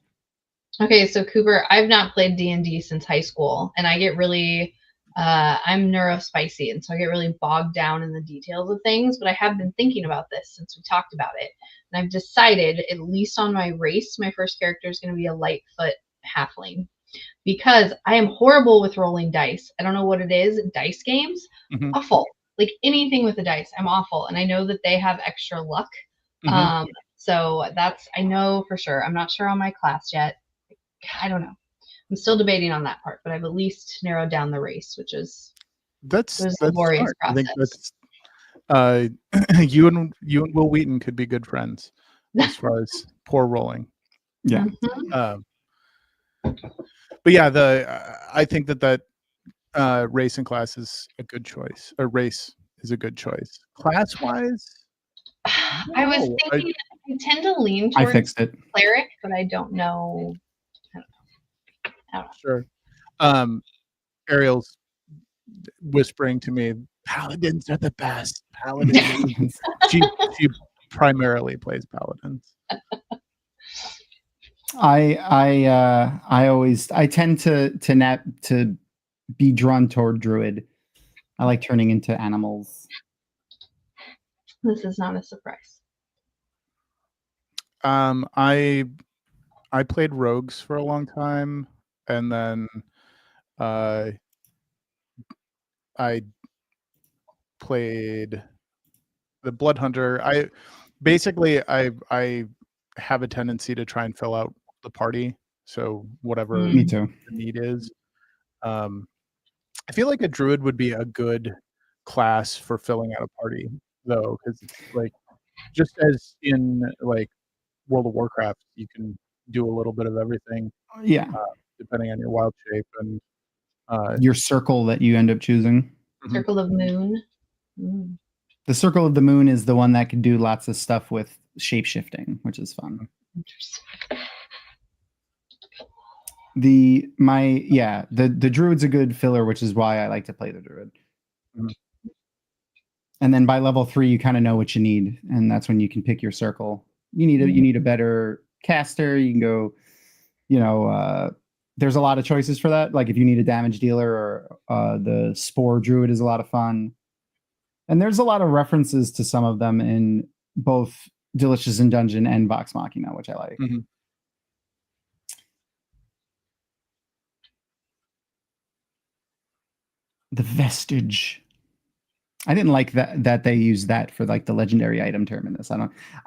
Speaker 1: Okay, so Cooper, I've not played D&D since high school, and I get really, I'm neurospicy, and so I get really bogged down in the details of things, but I have been thinking about this since we talked about it, and I've decided, at least on my race, my first character is going to be a Lightfoot halfling, because I am horrible with rolling dice. I don't know what it is, dice games, awful. Like anything with the dice, I'm awful, and I know that they have extra luck. So I know for sure. I'm not sure on my class yet. I don't know. I'm still debating on that part, but I've at least narrowed down the race, which is
Speaker 3: that's
Speaker 1: a laborious process.
Speaker 3: I think that's you and Will Wheaton could be good friends as far as poor rolling.
Speaker 2: Yeah.
Speaker 3: But yeah, I think that race and class is a good choice. Or race is a good choice. Class wise,
Speaker 1: I was thinking I tend to lean
Speaker 2: I
Speaker 1: towards
Speaker 2: fixed it.
Speaker 1: cleric, but I don't know. I don't know.
Speaker 3: Sure. Ariel's whispering to me, paladins are the best. Paladins. she primarily plays paladins.
Speaker 2: I tend to be drawn toward druid. I like turning into animals.
Speaker 1: This is not a surprise.
Speaker 3: I played rogues for a long time, and then I played the blood hunter. I have a tendency to try and fill out the party, so whatever
Speaker 2: Me too.
Speaker 3: the need is. I feel like a druid would be a good class for filling out a party, though, because like just as in like World of Warcraft, you can do a little bit of everything.
Speaker 2: Yeah.
Speaker 3: Depending on your wild shape and
Speaker 2: Your circle that you end up choosing.
Speaker 1: Circle of Moon. Mm.
Speaker 2: The Circle of the Moon is the one that can do lots of stuff with shape shifting, which is fun.
Speaker 1: Interesting.
Speaker 2: The druid's a good filler, which is why I like to play the druid.
Speaker 3: Mhm.
Speaker 2: And then by level 3, you kind of know what you need, and that's when you can pick your circle. You need a better caster. You can go, there's a lot of choices for that. Like if you need a damage dealer, or the spore druid is a lot of fun. And there's a lot of references to some of them in both Delicious in Dungeon and Vox Machina, which I like.
Speaker 3: Mm-hmm.
Speaker 2: The vestige. I didn't like that they use that for like the legendary item term in this. I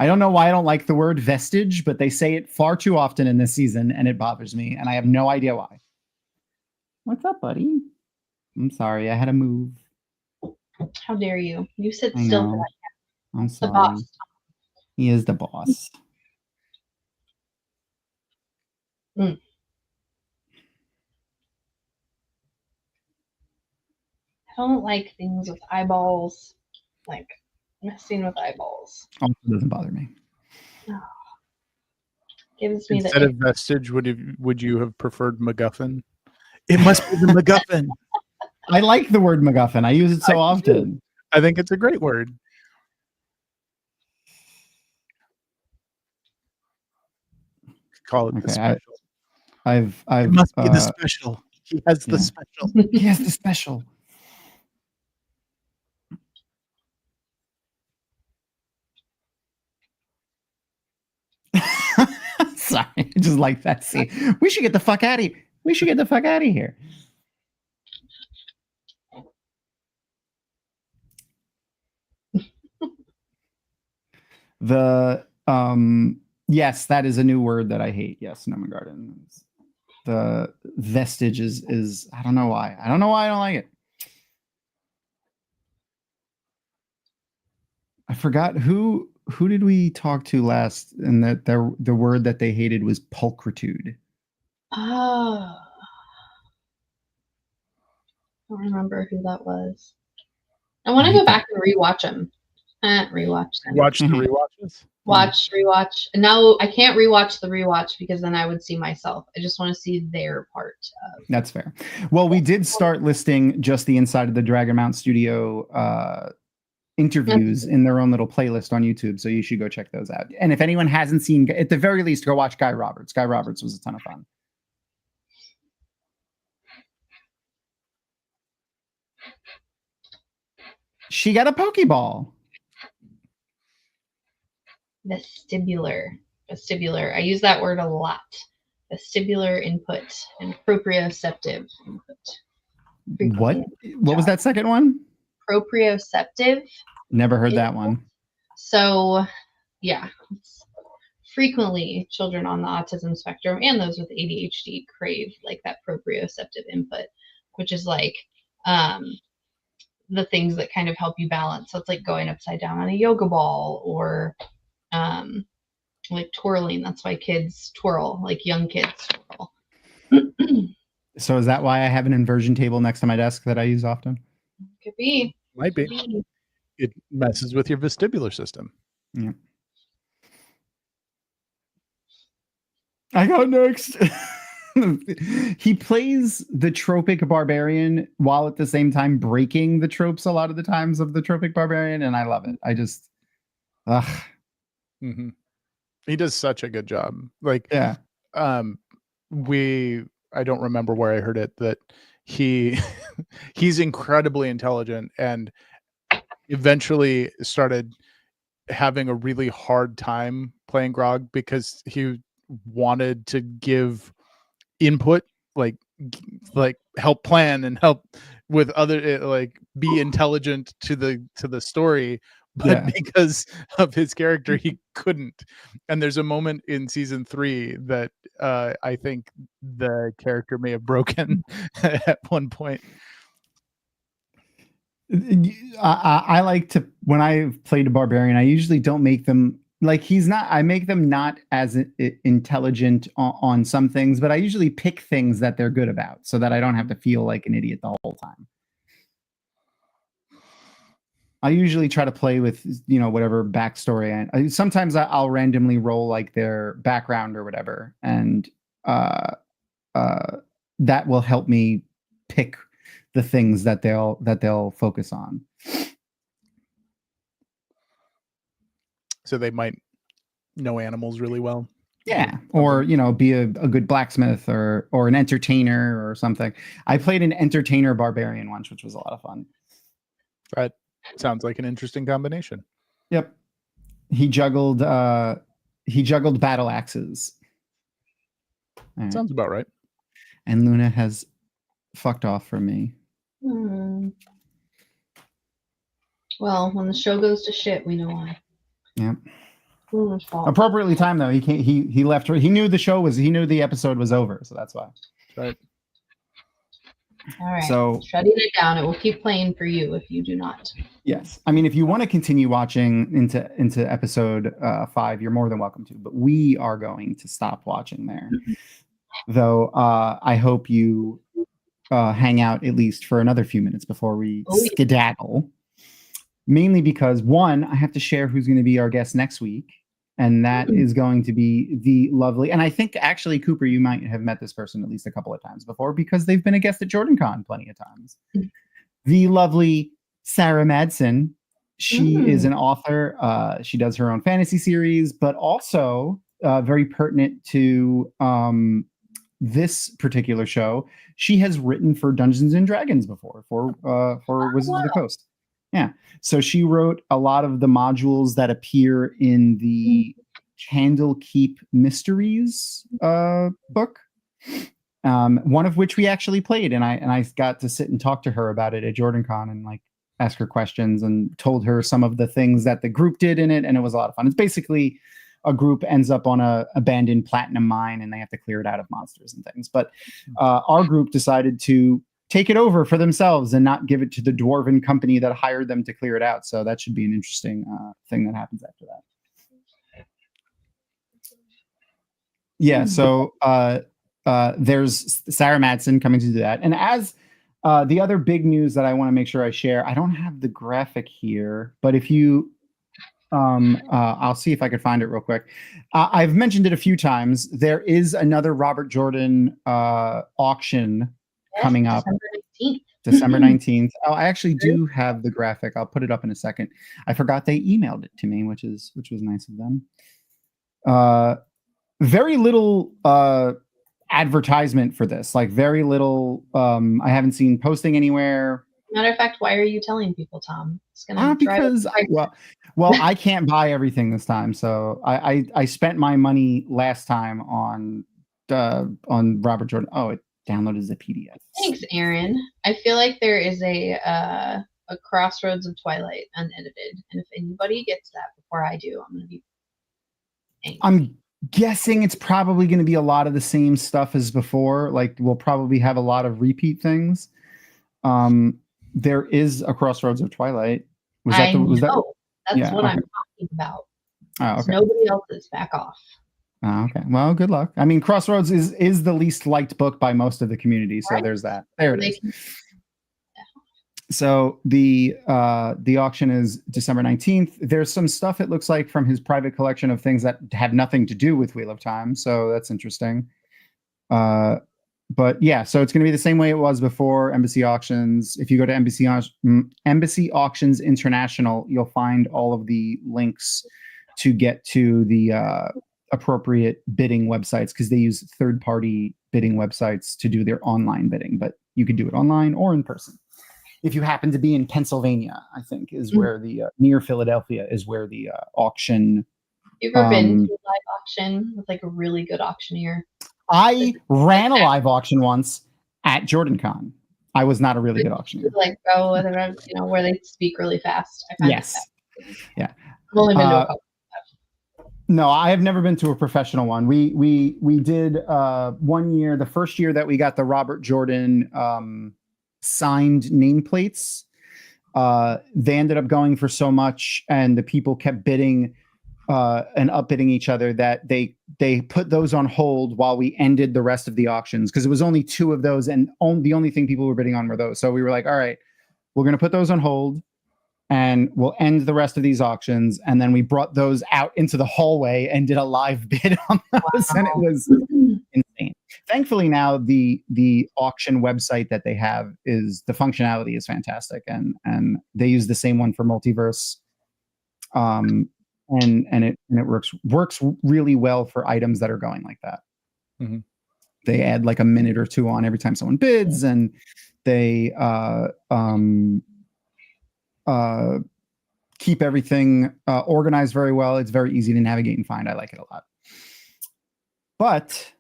Speaker 2: don't know why I don't like the word vestige, but they say it far too often in this season, and it bothers me, and I have no idea why. What's up, buddy? I'm sorry, I had to move.
Speaker 1: How dare you? You sit still for that.
Speaker 2: I'm sorry.
Speaker 1: The boss.
Speaker 2: He is the boss.
Speaker 1: Mm. I don't like things with eyeballs, like messing with eyeballs.
Speaker 2: Also doesn't bother me.
Speaker 1: No. Gives me
Speaker 3: Instead of vestige, would you have preferred MacGuffin? It must be the MacGuffin.
Speaker 2: I like the word MacGuffin. I use it so often.
Speaker 3: I think it's a great word. Call it the special.
Speaker 2: It
Speaker 3: must be the special. He has the special.
Speaker 2: He has the special. Sorry, I just like that scene. We should get the fuck out of here. We should get the fuck out of here. Yes, that is a new word that I hate. Yes, Nomen Garden. The vestige is I don't know why. I don't know why I don't like it. I forgot who did we talk to last, and that the word that they hated was pulchritude.
Speaker 1: Oh. I don't remember who that was. I want to go back and rewatch them. Rewatch them.
Speaker 3: Watch the rewatches?
Speaker 1: Rewatch. And now I can't rewatch the rewatch because then I would see myself. I just want to see their part of.
Speaker 2: That's fair. Well, we did start listing just the inside of the Dragonmount studio interviews in their own little playlist on YouTube, so you should go check those out. And if anyone hasn't seen, at the very least, go watch Guy Roberts. Guy Roberts was a ton of fun. She got a Pokeball.
Speaker 1: Vestibular. I use that word a lot. Vestibular input and proprioceptive input.
Speaker 2: What was that second one?
Speaker 1: Proprioceptive.
Speaker 2: Never heard that one.
Speaker 1: So, yeah. Frequently, children on the autism spectrum and those with ADHD crave like that proprioceptive input, which is like the things that kind of help you balance. So it's like going upside down on a yoga ball, or like twirling. That's why kids twirl, like young kids twirl.
Speaker 2: So is that why I have an inversion table next to my desk that I use often?
Speaker 1: Could be.
Speaker 3: Might be. It messes with your vestibular system.
Speaker 2: Yeah. I got next. He plays the tropic barbarian while at the same time breaking the tropes a lot of the times of the tropic barbarian, and I love it. I just,
Speaker 3: Mm-hmm. He does such a good job. Like,
Speaker 2: yeah.
Speaker 3: I don't remember where I heard it, that he's incredibly intelligent and eventually started having a really hard time playing Grog because he wanted to give input, like help plan and help with other, like be intelligent to the story, but because of his character he couldn't. And there's a moment in season 3 that I think the character may have broken at one point.
Speaker 2: I like to, when I've played a barbarian, I usually don't make them like I make them not as intelligent on some things, but I usually pick things that they're good about so that I don't have to feel like an idiot the whole time. I usually try to play with, whatever backstory. Sometimes I'll randomly roll like their background or whatever, and that will help me pick the things that they'll focus on.
Speaker 3: So they might know animals really well.
Speaker 2: Yeah, or be a good blacksmith or an entertainer or something. I played an entertainer barbarian once, which was a lot of fun.
Speaker 3: That sounds like an interesting combination.
Speaker 2: Yep. He juggled battle axes.
Speaker 3: Right. Sounds about right.
Speaker 2: And Luna has fucked off from me.
Speaker 1: Well, when the show goes to shit, we know why.
Speaker 2: Yep. Appropriately timed though. He left her. He knew the episode was over, so that's why.
Speaker 3: Right.
Speaker 1: All right.
Speaker 2: So
Speaker 1: shutting it down. It will keep playing for you if you do not.
Speaker 2: Yes. I mean, if you want to continue watching into episode 5, you're more than welcome to, but we are going to stop watching there. Though I hope you hang out at least for another few minutes before we skedaddle. Mainly because, one, I have to share who's going to be our guest next week. And that is going to be the lovely, and I think actually, Cooper, you might have met this person at least a couple of times before because they've been a guest at JordanCon plenty of times. The lovely Sarah Madsen. She is an author. She does her own fantasy series, but also very pertinent to this particular show. She has written for Dungeons and Dragons before, for Wizards of the Coast. Yeah. So she wrote a lot of the modules that appear in the Candlekeep Mysteries book. One of which we actually played, and I got to sit and talk to her about it at JordanCon and like ask her questions and told her some of the things that the group did in it, and it was a lot of fun. It's basically a group ends up on a abandoned platinum mine and they have to clear it out of monsters and things. But our group decided to take it over for themselves and not give it to the dwarven company that hired them to clear it out. So that should be an interesting thing that happens after that. Yeah. So there's Sarah Madsen coming to do that. And as the other big news that I want to make sure I share, I don't have the graphic here, but if you, I'll see if I could find it real quick. I've mentioned it a few times. There is another Robert Jordan auction coming up December 19th. Oh, I actually do have the graphic. I'll put it up in a second. I forgot they emailed it to me, which was nice of them. Very little advertisement for this, like very little. I haven't seen posting anywhere.
Speaker 1: Matter of fact, why are you telling people, Tom? It's gonna
Speaker 2: because well, I can't buy everything this time, so I spent my money last time on Robert Jordan. Oh, it downloaded as a PDF.
Speaker 1: Thanks, Aaron. I feel like there is a Crossroads of Twilight unedited, and if anybody gets that before I do, I'm gonna be angry.
Speaker 2: I'm guessing it's probably going to be a lot of the same stuff as before. Like we'll probably have a lot of repeat things. There is a Crossroads of Twilight.
Speaker 1: That's what I'm talking about.
Speaker 2: Oh, okay.
Speaker 1: Nobody else is. Back off.
Speaker 2: Oh, okay. Well, good luck. I mean, Crossroads is the least liked book by most of the community, so there's that. There it is. So the auction is December 19th. There's some stuff, it looks like, from his private collection of things that have nothing to do with Wheel of Time. So that's interesting. But yeah, so it's going to be the same way it was before Embassy Auctions. If you go to Embassy Auctions International, you'll find all of the links to get to the appropriate bidding websites, because they use third-party bidding websites to do their online bidding. But you could do it online or in person. If you happen to be in Pennsylvania, I think is where the near Philadelphia is where the auction.
Speaker 1: You've ever been to a live auction with like a really good auctioneer?
Speaker 2: I ran a live auction once at JordanCon. I was not a really good auctioneer.
Speaker 1: Like where they speak really fast.
Speaker 2: Yes. Yeah.
Speaker 1: I've only been to a couple.
Speaker 2: No, I have never been to a professional one. We did 1 year, the first year that we got the Robert Jordan signed nameplates. They ended up going for so much, and the people kept bidding and upbidding each other, that they put those on hold while we ended the rest of the auctions, because it was only 2 of those, and the only thing people were bidding on were those. So we were like, all right, we're going to put those on hold and we'll end the rest of these auctions. And then we brought those out into the hallway and did a live bid on those. Wow. And it was insane. Thankfully now the auction website that they have is, the functionality is fantastic, and they use the same one for Multiverse. And it works really well for items that are going like that. Mm-hmm. They add like a minute or 2 on every time someone bids, and they keep everything organized very well. It's very easy to navigate and find. I like it a lot. But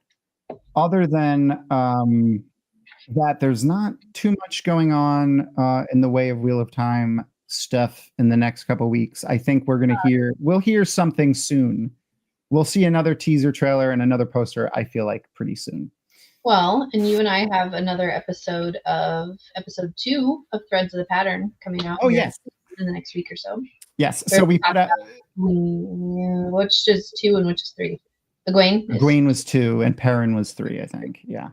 Speaker 2: other than that, there's not too much going on in the way of Wheel of Time stuff in the next couple of weeks. I think we'll hear something soon. We'll see another teaser trailer and another poster, I feel like, pretty soon.
Speaker 1: Well, and you and I have another episode 2 of Threads of the Pattern coming out.
Speaker 2: Oh, yes.
Speaker 1: In the next week or so.
Speaker 2: Yes. So we put out,
Speaker 1: which is 2 and which is 3.
Speaker 2: Egwene was 2 and Perrin was 3, I think. Yeah.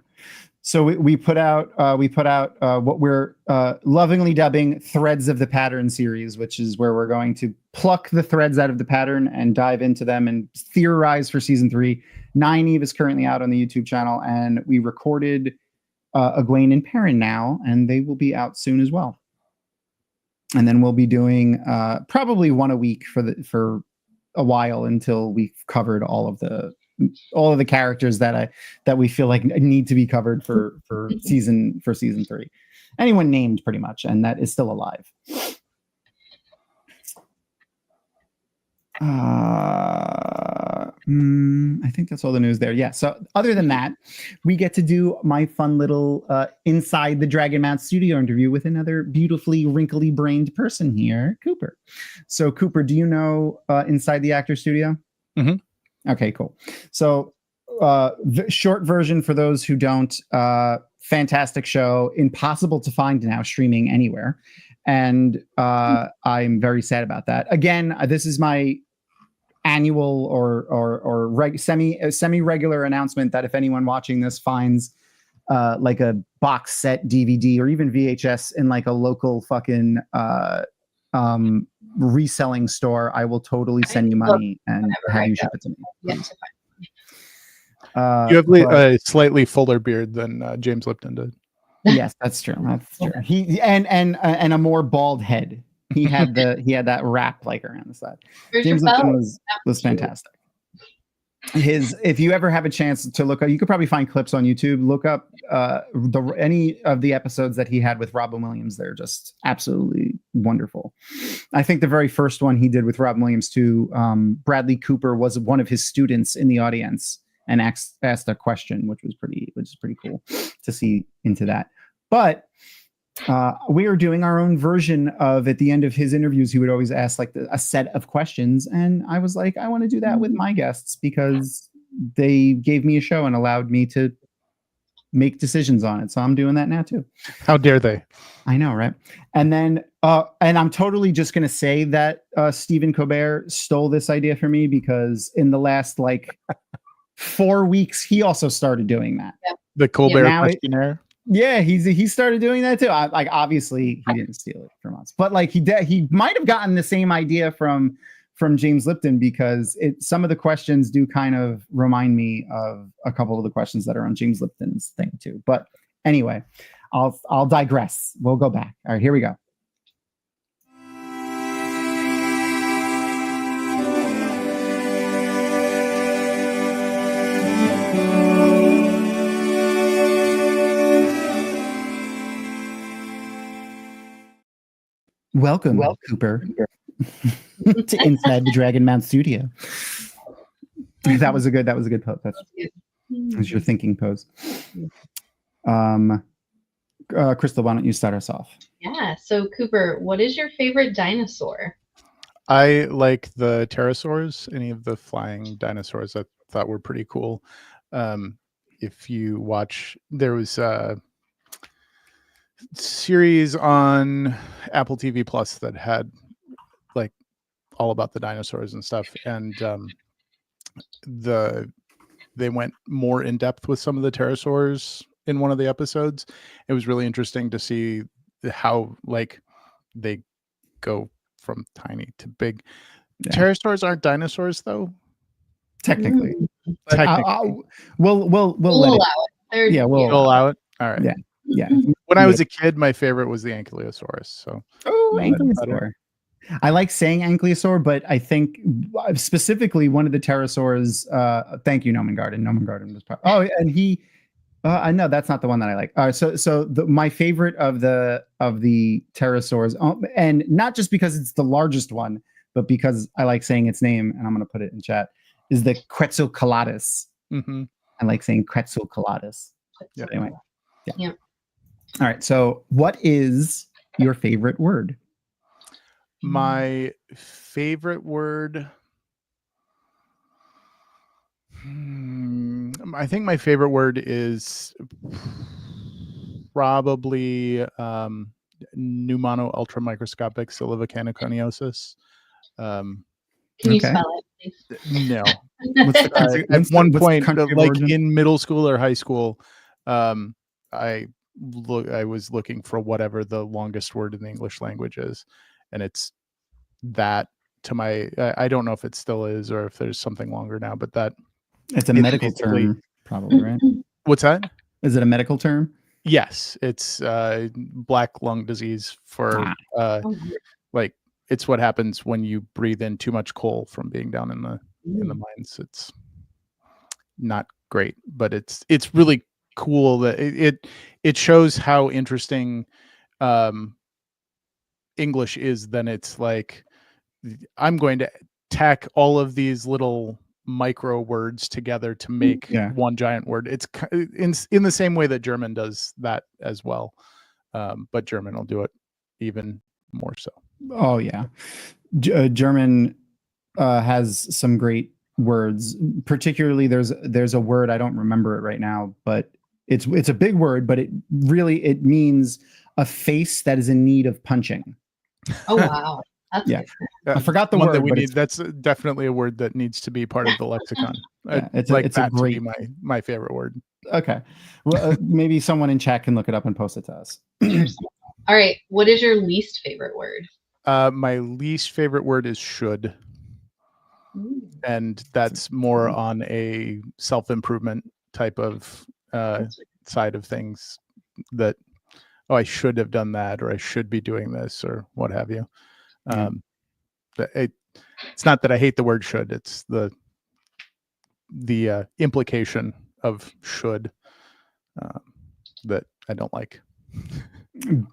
Speaker 2: So we put out what we're lovingly dubbing Threads of the Pattern series, which is where we're going to pluck the threads out of the pattern and dive into them and theorize for season 3. Nynaeve is currently out on the YouTube channel, and we recorded Egwene and Perrin now, and they will be out soon as well. And then we'll be doing probably 1 a week for a while, until we've covered all of the characters that we feel like need to be covered for season 3. Anyone named, pretty much, and that is still alive. I think that's all the news there. Yeah. So other than that, we get to do my fun little inside the Dragonmount studio interview with another beautifully wrinkly brained person here, Cooper. So Cooper, do you know Inside the Actor Studio? Mm-hmm. Okay, cool. So short version for those who don't, fantastic show, impossible to find now, streaming anywhere. And I'm very sad about that. Again, this is my annual or semi-regular announcement that if anyone watching this finds like a box set DVD or even VHS in like a local fucking reselling store, I will totally send you money and have you ship it to me.
Speaker 1: Yes.
Speaker 3: You have a slightly fuller beard than James Lipton did.
Speaker 2: Yes, that's true. That's true. He and a more bald head. He had that wrap like around the side. James Lipton was fantastic. If you ever have a chance to look up, you could probably find clips on YouTube. Look up any of the episodes that he had with Robin Williams. They're just absolutely wonderful. I think the very first one he did with Robin Williams too, Bradley Cooper was one of his students in the audience and asked a question, which is pretty cool to see into that. But we are doing our own version of, at the end of his interviews, he would always ask like a set of questions. And I was like, I want to do that with my guests because they gave me a show and allowed me to make decisions on it. So I'm doing that now too.
Speaker 3: How dare they?
Speaker 2: I know, right? And then, and I'm totally just going to say that Stephen Colbert stole this idea from me because in the last like 4 weeks, he also started doing that.
Speaker 3: The Colbert questionnaire.
Speaker 2: Yeah, he started doing that too. Like obviously he didn't steal it from us, but like he might have gotten the same idea from James Lipton, because some of the questions do kind of remind me of a couple of the questions that are on James Lipton's thing too. But anyway, I'll digress. We'll go back. All right, here we go. Welcome, Cooper, to inside the Dragonmount studio. That was a good pose. That's your thinking pose. Crystal, why don't you start us off?
Speaker 1: Yeah. So Cooper, what is your favorite dinosaur?
Speaker 3: I like the pterosaurs, any of the flying dinosaurs I thought were pretty cool. If you watch, there was a series on Apple TV Plus that had like all about the dinosaurs and stuff, and they went more in depth with some of the pterosaurs in one of the episodes. It was really interesting to see how like they go from tiny to big. Yeah. Pterosaurs aren't dinosaurs though,
Speaker 2: technically. We'll
Speaker 1: allow it.
Speaker 3: We'll allow it. All right.
Speaker 2: Yeah.
Speaker 3: When I was a kid, my favorite was the Ankylosaurus. So
Speaker 2: Ankylosaur. I like saying Ankylosaur, but I think specifically one of the pterosaurs. Thank you, Nomen Garden. Nomen Garden was and he. I know that's not the one that I like. So my favorite of the pterosaurs, and not just because it's the largest one, but because I like saying its name, and I'm going to put it in chat, is the Quetzalcoatlus.
Speaker 3: Mm-hmm.
Speaker 2: I like saying Quetzalcoatlus.
Speaker 3: Yeah.
Speaker 2: So anyway, yeah. All right. So, what is your favorite word?
Speaker 3: My favorite word. I think my favorite word is probably pneumono ultramicroscopic sylvicaniconiosis.
Speaker 1: Can you spell it, please?
Speaker 3: No. At one point, like in middle school or high school, I was looking for whatever the longest word in the English language is, and it's that. To my, I don't know if it still is or if there's something longer now, but that.
Speaker 2: It's a medical term, probably, right?
Speaker 3: What's that?
Speaker 2: Is it a medical term?
Speaker 3: Yes, it's black lung disease for like it's what happens when you breathe in too much coal from being down in the mines. It's not great, but it's really cool that it shows how interesting English is. Then it's like I'm going to tack all of these little micro words together to make one giant word. It's in the same way that German does that as well, but German will do it even more so.
Speaker 2: Oh yeah, German has some great words. Particularly, there's a word, I don't remember it right now, but it's a big word, but it means a face that is in need of punching.
Speaker 1: Oh wow.
Speaker 2: That's I forgot the word
Speaker 3: that we need. That's definitely a word that needs to be part of the lexicon. It's a great, to be my favorite word.
Speaker 2: Okay, well, maybe someone in chat can look it up and post it to us.
Speaker 1: All right, what is your least favorite word?
Speaker 3: My least favorite word is should, and that's more on a self-improvement type of side of things. That I should have done that, or I should be doing this, or what have you. It's not that I hate the word should, it's the implication of should that I don't like.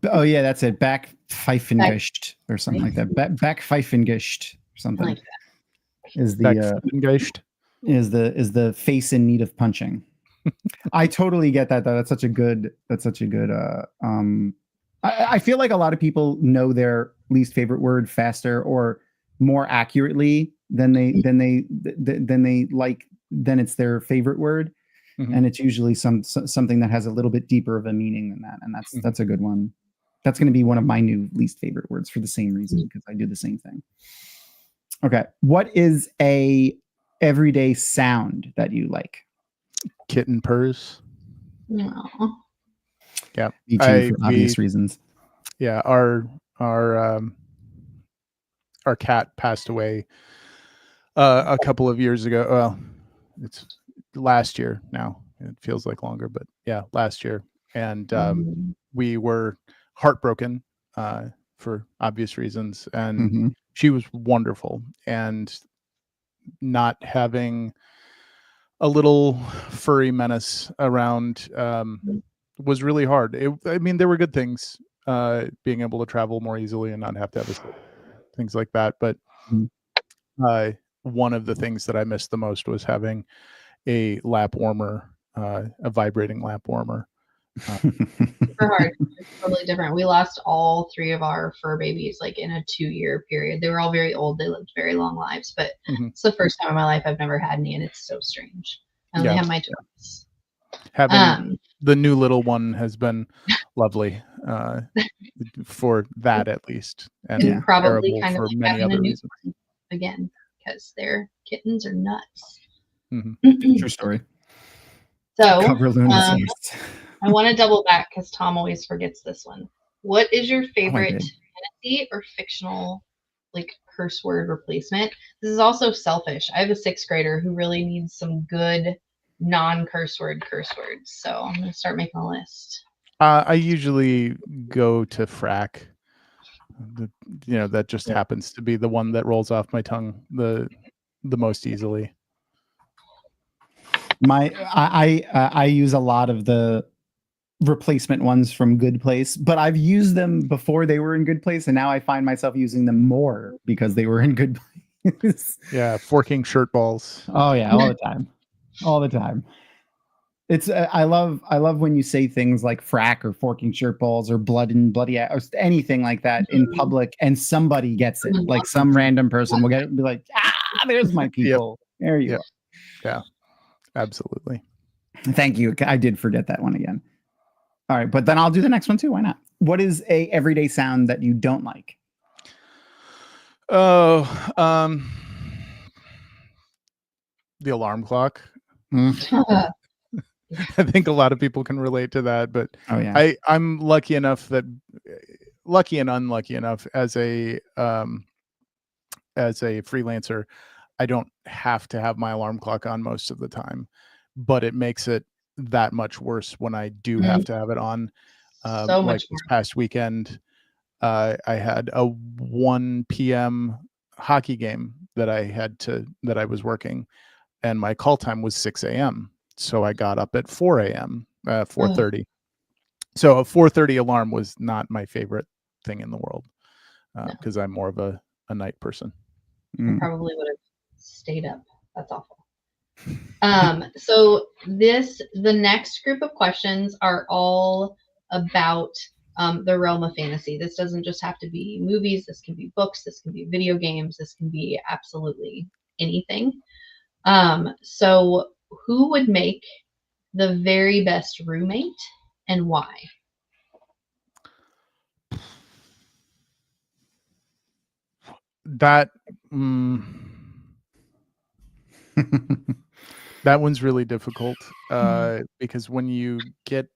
Speaker 2: Oh yeah, that's it. Back Pfeifengischt or something like that. Back Pfeifengischt or something. Like that. Is the face in need of punching. I totally get that though. That's such a good I feel like a lot of people know their least favorite word faster or more accurately than it's their favorite word. Mm-hmm. And it's usually something that has a little bit deeper of a meaning than that. And that's a good one. That's going to be one of my new least favorite words for the same reason, because I do the same thing. Okay. What is a everyday sound that you like?
Speaker 3: Kitten purrs.
Speaker 1: No.
Speaker 3: Yeah,
Speaker 2: Me too, for obvious reasons.
Speaker 3: Yeah, our cat passed away a couple of years ago. Well, it's last year now. It feels like longer, but yeah, last year. And we were heartbroken for obvious reasons. And she was wonderful. And not having a little furry menace around was really hard. I mean, there were good things, being able to travel more easily and not have to have things like that. But one of the things that I missed the most was having a lap warmer, a vibrating lap warmer.
Speaker 1: Super hard. It's totally different. We lost all 3 of our fur babies like in a 2-year period. They were all very old. They lived very long lives, but it's the first time in my life I've never had any, and it's so strange. I only have my twins.
Speaker 3: Having the new little one has been lovely, for that at least, and
Speaker 1: probably kind of
Speaker 3: for
Speaker 1: like
Speaker 3: many
Speaker 1: having
Speaker 3: other
Speaker 1: a
Speaker 3: reasons.
Speaker 1: again, because their kittens are nuts.
Speaker 2: True story.
Speaker 1: So
Speaker 2: cover lunacy.
Speaker 1: I want to double back because Thom always forgets this one. What is your favorite fantasy or fictional like curse word replacement? This is also selfish. I have a 6th grader who really needs some good non-curse word curse words. So I'm gonna start making a list.
Speaker 3: I usually go to frack. That just happens to be the one that rolls off my tongue the most easily.
Speaker 2: I use a lot of the replacement ones from Good Place, but I've used them before they were in Good Place, and now I find myself using them more because they were in Good Place.
Speaker 3: Yeah, forking shirt balls.
Speaker 2: Oh yeah, all the time. It's I love when you say things like frack or forking shirt balls or blood and bloody or anything like that in public, and somebody gets it. Like some random person will get it and be like, there's my people. There you go.
Speaker 3: Yeah, absolutely.
Speaker 2: Thank you. I did forget that one again. All right, but then I'll do the next one too. Why not? What is a everyday sound that you don't like?
Speaker 3: Oh, the alarm clock. I think a lot of people can relate to that, but I'm lucky and unlucky enough as a freelancer, I don't have to have my alarm clock on most of the time, but it makes it that much worse when I do have to have it on. Like this past weekend, I had a 1 p.m. hockey game that I was working, and my call time was 6 a.m. So I got up at 4 a.m., 4:30. So a 4:30 alarm was not my favorite thing in the world, because I'm more of a night person.
Speaker 1: I probably would have stayed up. That's awful. So the next group of questions are all about the realm of fantasy. This doesn't just have to be movies. This can be books. This can be video games. This can be absolutely anything. So who would make the very best roommate and why?
Speaker 3: That that one's really difficult, because when you get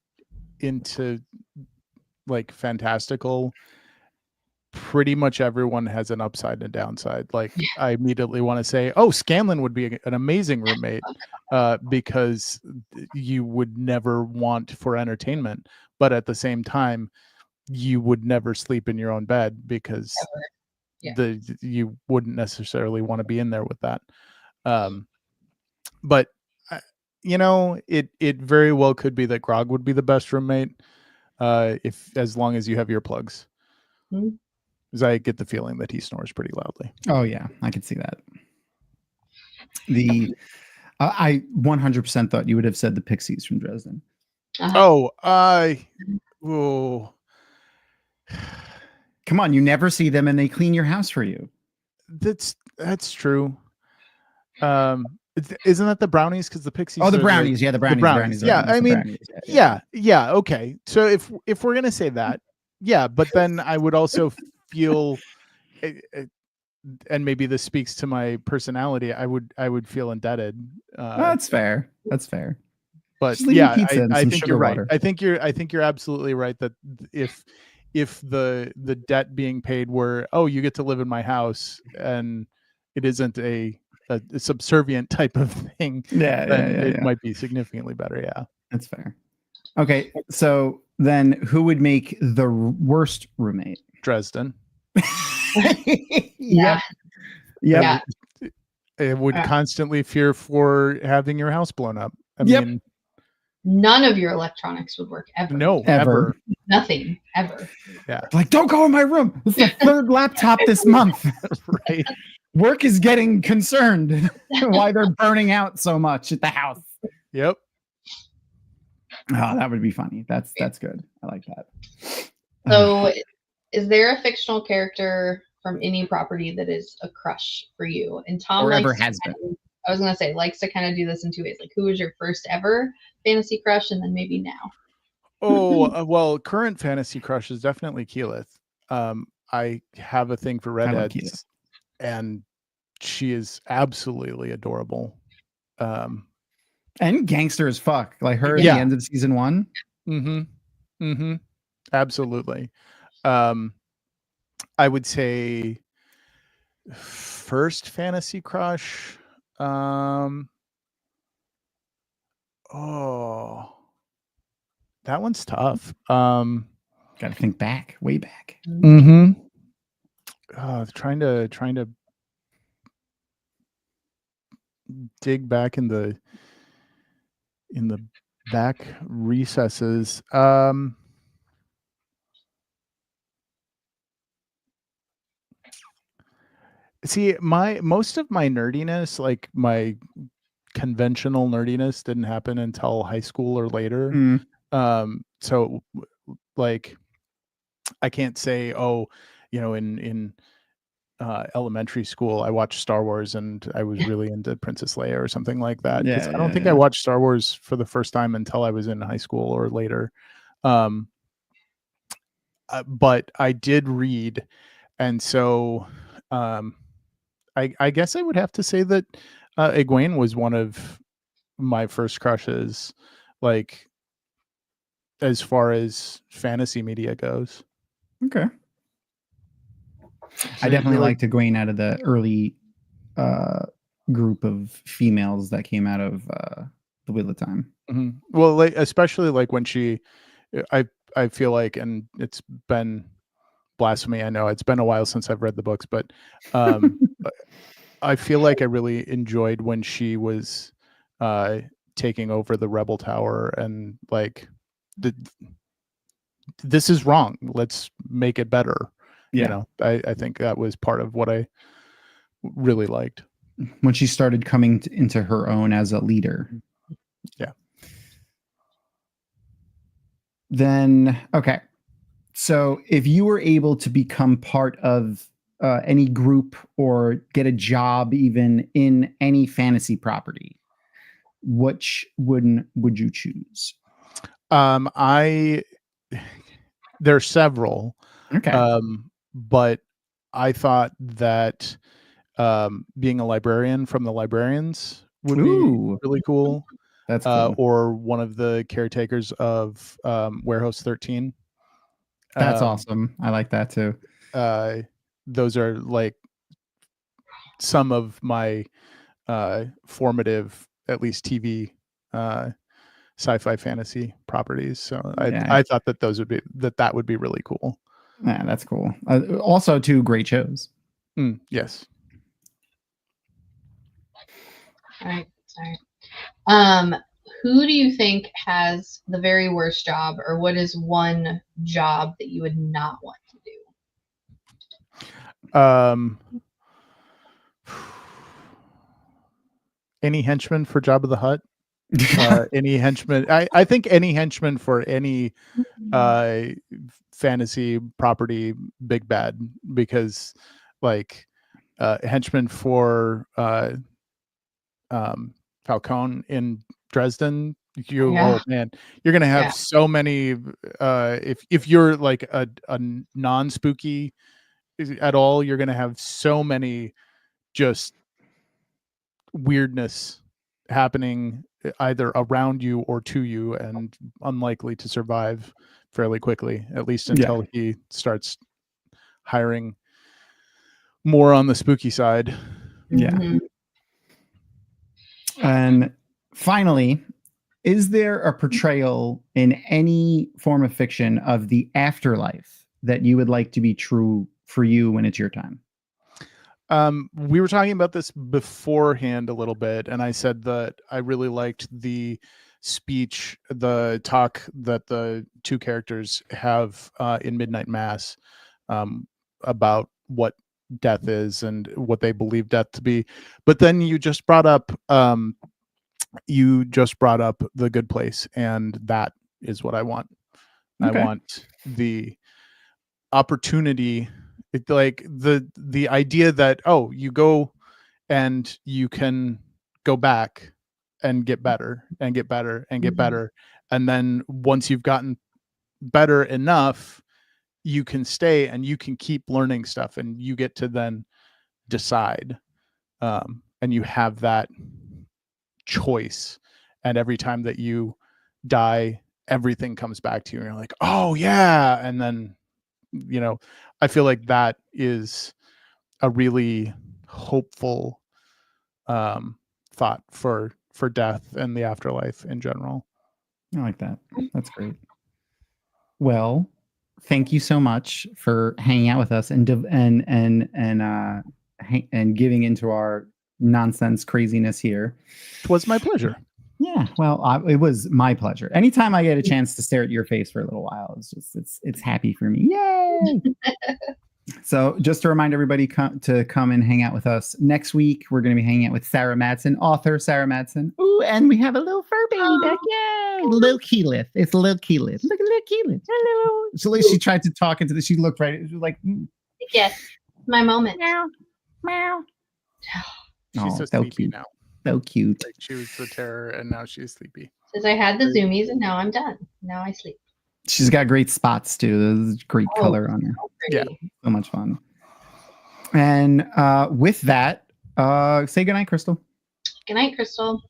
Speaker 3: into like fantastical, pretty much everyone has an upside and downside. Like I immediately want to say, oh, Scanlan would be an amazing roommate, because you would never want for entertainment, but at the same time, you would never sleep in your own bed because you wouldn't necessarily want to be in there with that. But it very well could be that Grog would be the best roommate, as long as you have earplugs. Because I get the feeling that he snores pretty loudly.
Speaker 2: Oh yeah, I could see that. I 100% thought you would have said the Pixies from Dresden. Come on, you never see them and they clean your house for you.
Speaker 3: That's true. Isn't that the Brownies? Because the Pixies.
Speaker 2: Oh, the Brownies. The Brownies.
Speaker 3: Yeah, I mean, yeah. Okay, so if we're gonna say that, yeah, but then I would also feel, and maybe this speaks to my personality, I would feel indebted.
Speaker 2: That's fair.
Speaker 3: But
Speaker 2: Just leave me
Speaker 3: yeah,
Speaker 2: pizza and
Speaker 3: I
Speaker 2: some
Speaker 3: think
Speaker 2: sugar
Speaker 3: you're right.
Speaker 2: water.
Speaker 3: I think you're absolutely right that if the debt being paid were, oh, you get to live in my house and it isn't a subservient type of thing, then it might be significantly better. Yeah,
Speaker 2: that's fair. Okay, so then who would make the worst roommate?
Speaker 3: Dresden.
Speaker 1: Yeah.
Speaker 2: Yep.
Speaker 3: It would constantly fear for having your house blown up. I
Speaker 2: Yep.
Speaker 3: mean,
Speaker 1: none of your electronics would work ever.
Speaker 3: no,
Speaker 2: Ever.
Speaker 1: Nothing ever.
Speaker 3: Yeah.
Speaker 2: Like, don't go in my room. This is the third laptop this month.
Speaker 3: Right.
Speaker 2: Work is getting concerned why they're burning out so much at the house.
Speaker 3: Yep.
Speaker 2: Oh, that would be funny. That's good. I like that.
Speaker 1: So, is there a fictional character from any property that is a crush for you? And Thom
Speaker 2: or
Speaker 1: likes
Speaker 2: ever
Speaker 1: to
Speaker 2: has been.
Speaker 1: I was gonna say likes to kind of do this in two ways. Like, who was your first ever fantasy crush, and then maybe now.
Speaker 3: Oh, well, current fantasy crush is definitely Keyleth. I have a thing for redheads, and she is absolutely adorable.
Speaker 2: And gangster as fuck. Like her at
Speaker 3: Yeah.
Speaker 2: the end of season 1.
Speaker 3: Absolutely. I would say first fantasy crush. Oh, that one's tough.
Speaker 2: Gotta think back, way back.
Speaker 3: Trying to dig back in the back recesses. See, most of my nerdiness, like my conventional nerdiness, didn't happen until high school or later. So like I can't say, oh, in elementary school I watched Star Wars and I was really into Princess Leia or something like that.
Speaker 2: Yeah,
Speaker 3: I don't think I watched Star Wars for the first time until I was in high school or later. But I did read, and so I guess I would have to say that Egwene was one of my first crushes, like as far as fantasy media goes.
Speaker 2: Okay. I definitely liked Egwene out of the early group of females that came out of the Wheel of Time.
Speaker 3: Well, like, especially like when I feel like, and it's been blasphemy, I know it's been a while since I've read the books, but I feel like I really enjoyed when she was taking over the Rebel Tower and like this is wrong, let's make it better. I think that was part of what I really liked
Speaker 2: when she started coming into her own as a leader.
Speaker 3: Yeah.
Speaker 2: Then, okay. So if you were able to become part of any group or get a job even in any fantasy property, which one would you choose?
Speaker 3: There's several.
Speaker 2: Okay.
Speaker 3: But I thought that being a librarian from the librarians would be really cool.
Speaker 2: That's cool.
Speaker 3: Or one of the caretakers of Warehouse 13.
Speaker 2: That's awesome. I like that too.
Speaker 3: Those are like some of my formative, at least TV sci-fi fantasy properties. So I thought that that would be really cool.
Speaker 2: Yeah, that's cool. Also, two great shows.
Speaker 3: Yes.
Speaker 1: All right. Sorry. Who do you think has the very worst job, or what is one job that you would not want to do?
Speaker 3: Any henchman for Jabba the Hutt? Any henchman? I think any henchman for any fantasy property, big bad, because like henchman for Falcone in Dresden, oh man, you're gonna have so many. If you're like a non-spooky at all, you're gonna have so many just weirdness happening either around you or to you, and unlikely to survive fairly quickly, at least until he starts hiring more on the spooky side.
Speaker 2: Yeah. And finally, is there a portrayal in any form of fiction of the afterlife that you would like to be true for you when it's your time?
Speaker 3: We were talking about this beforehand a little bit, and I said that I really liked the speech, the talk that the two characters have in Midnight Mass about what death is and what they believe death to be. But then you just brought up the Good Place, and that is what I want. Okay. I want the opportunity, like the idea that, oh, you go and you can go back and get better and get better and get better, and then once you've gotten better enough, you can stay and you can keep learning stuff, and you get to then decide, and you have that choice, and every time that you die, everything comes back to you and you're like, oh yeah. And then, I feel like that is a really hopeful thought for death and the afterlife in general.
Speaker 2: I like that. That's great. Well, thank you so much for hanging out with us and giving into our nonsense craziness here.
Speaker 3: It was my pleasure.
Speaker 2: Yeah, well, it was my pleasure. Anytime I get a chance to stare at your face for a little while, it's happy for me. Yay! So just to remind everybody to come and hang out with us next week. We're going to be hanging out with Sarah Madsen, author Sarah Madsen. Ooh, and we have a little fur baby back. Yay! Little Keyleth. It's little Keyleth. Look at little Keyleth. Hello. So she tried to talk into this. She looked right. She was like,
Speaker 1: yes, my moment.
Speaker 2: Meow. Meow.
Speaker 3: She's so sleepy
Speaker 2: cute.
Speaker 3: now.
Speaker 2: So cute.
Speaker 3: Like she was the terror, and now she's sleepy.
Speaker 1: Says I had the zoomies, and now I'm done. Now I sleep.
Speaker 2: She's got great spots too. There's great color on her.
Speaker 1: So
Speaker 2: so much fun. And with that, say goodnight, Crystal.
Speaker 1: Good night, Crystal.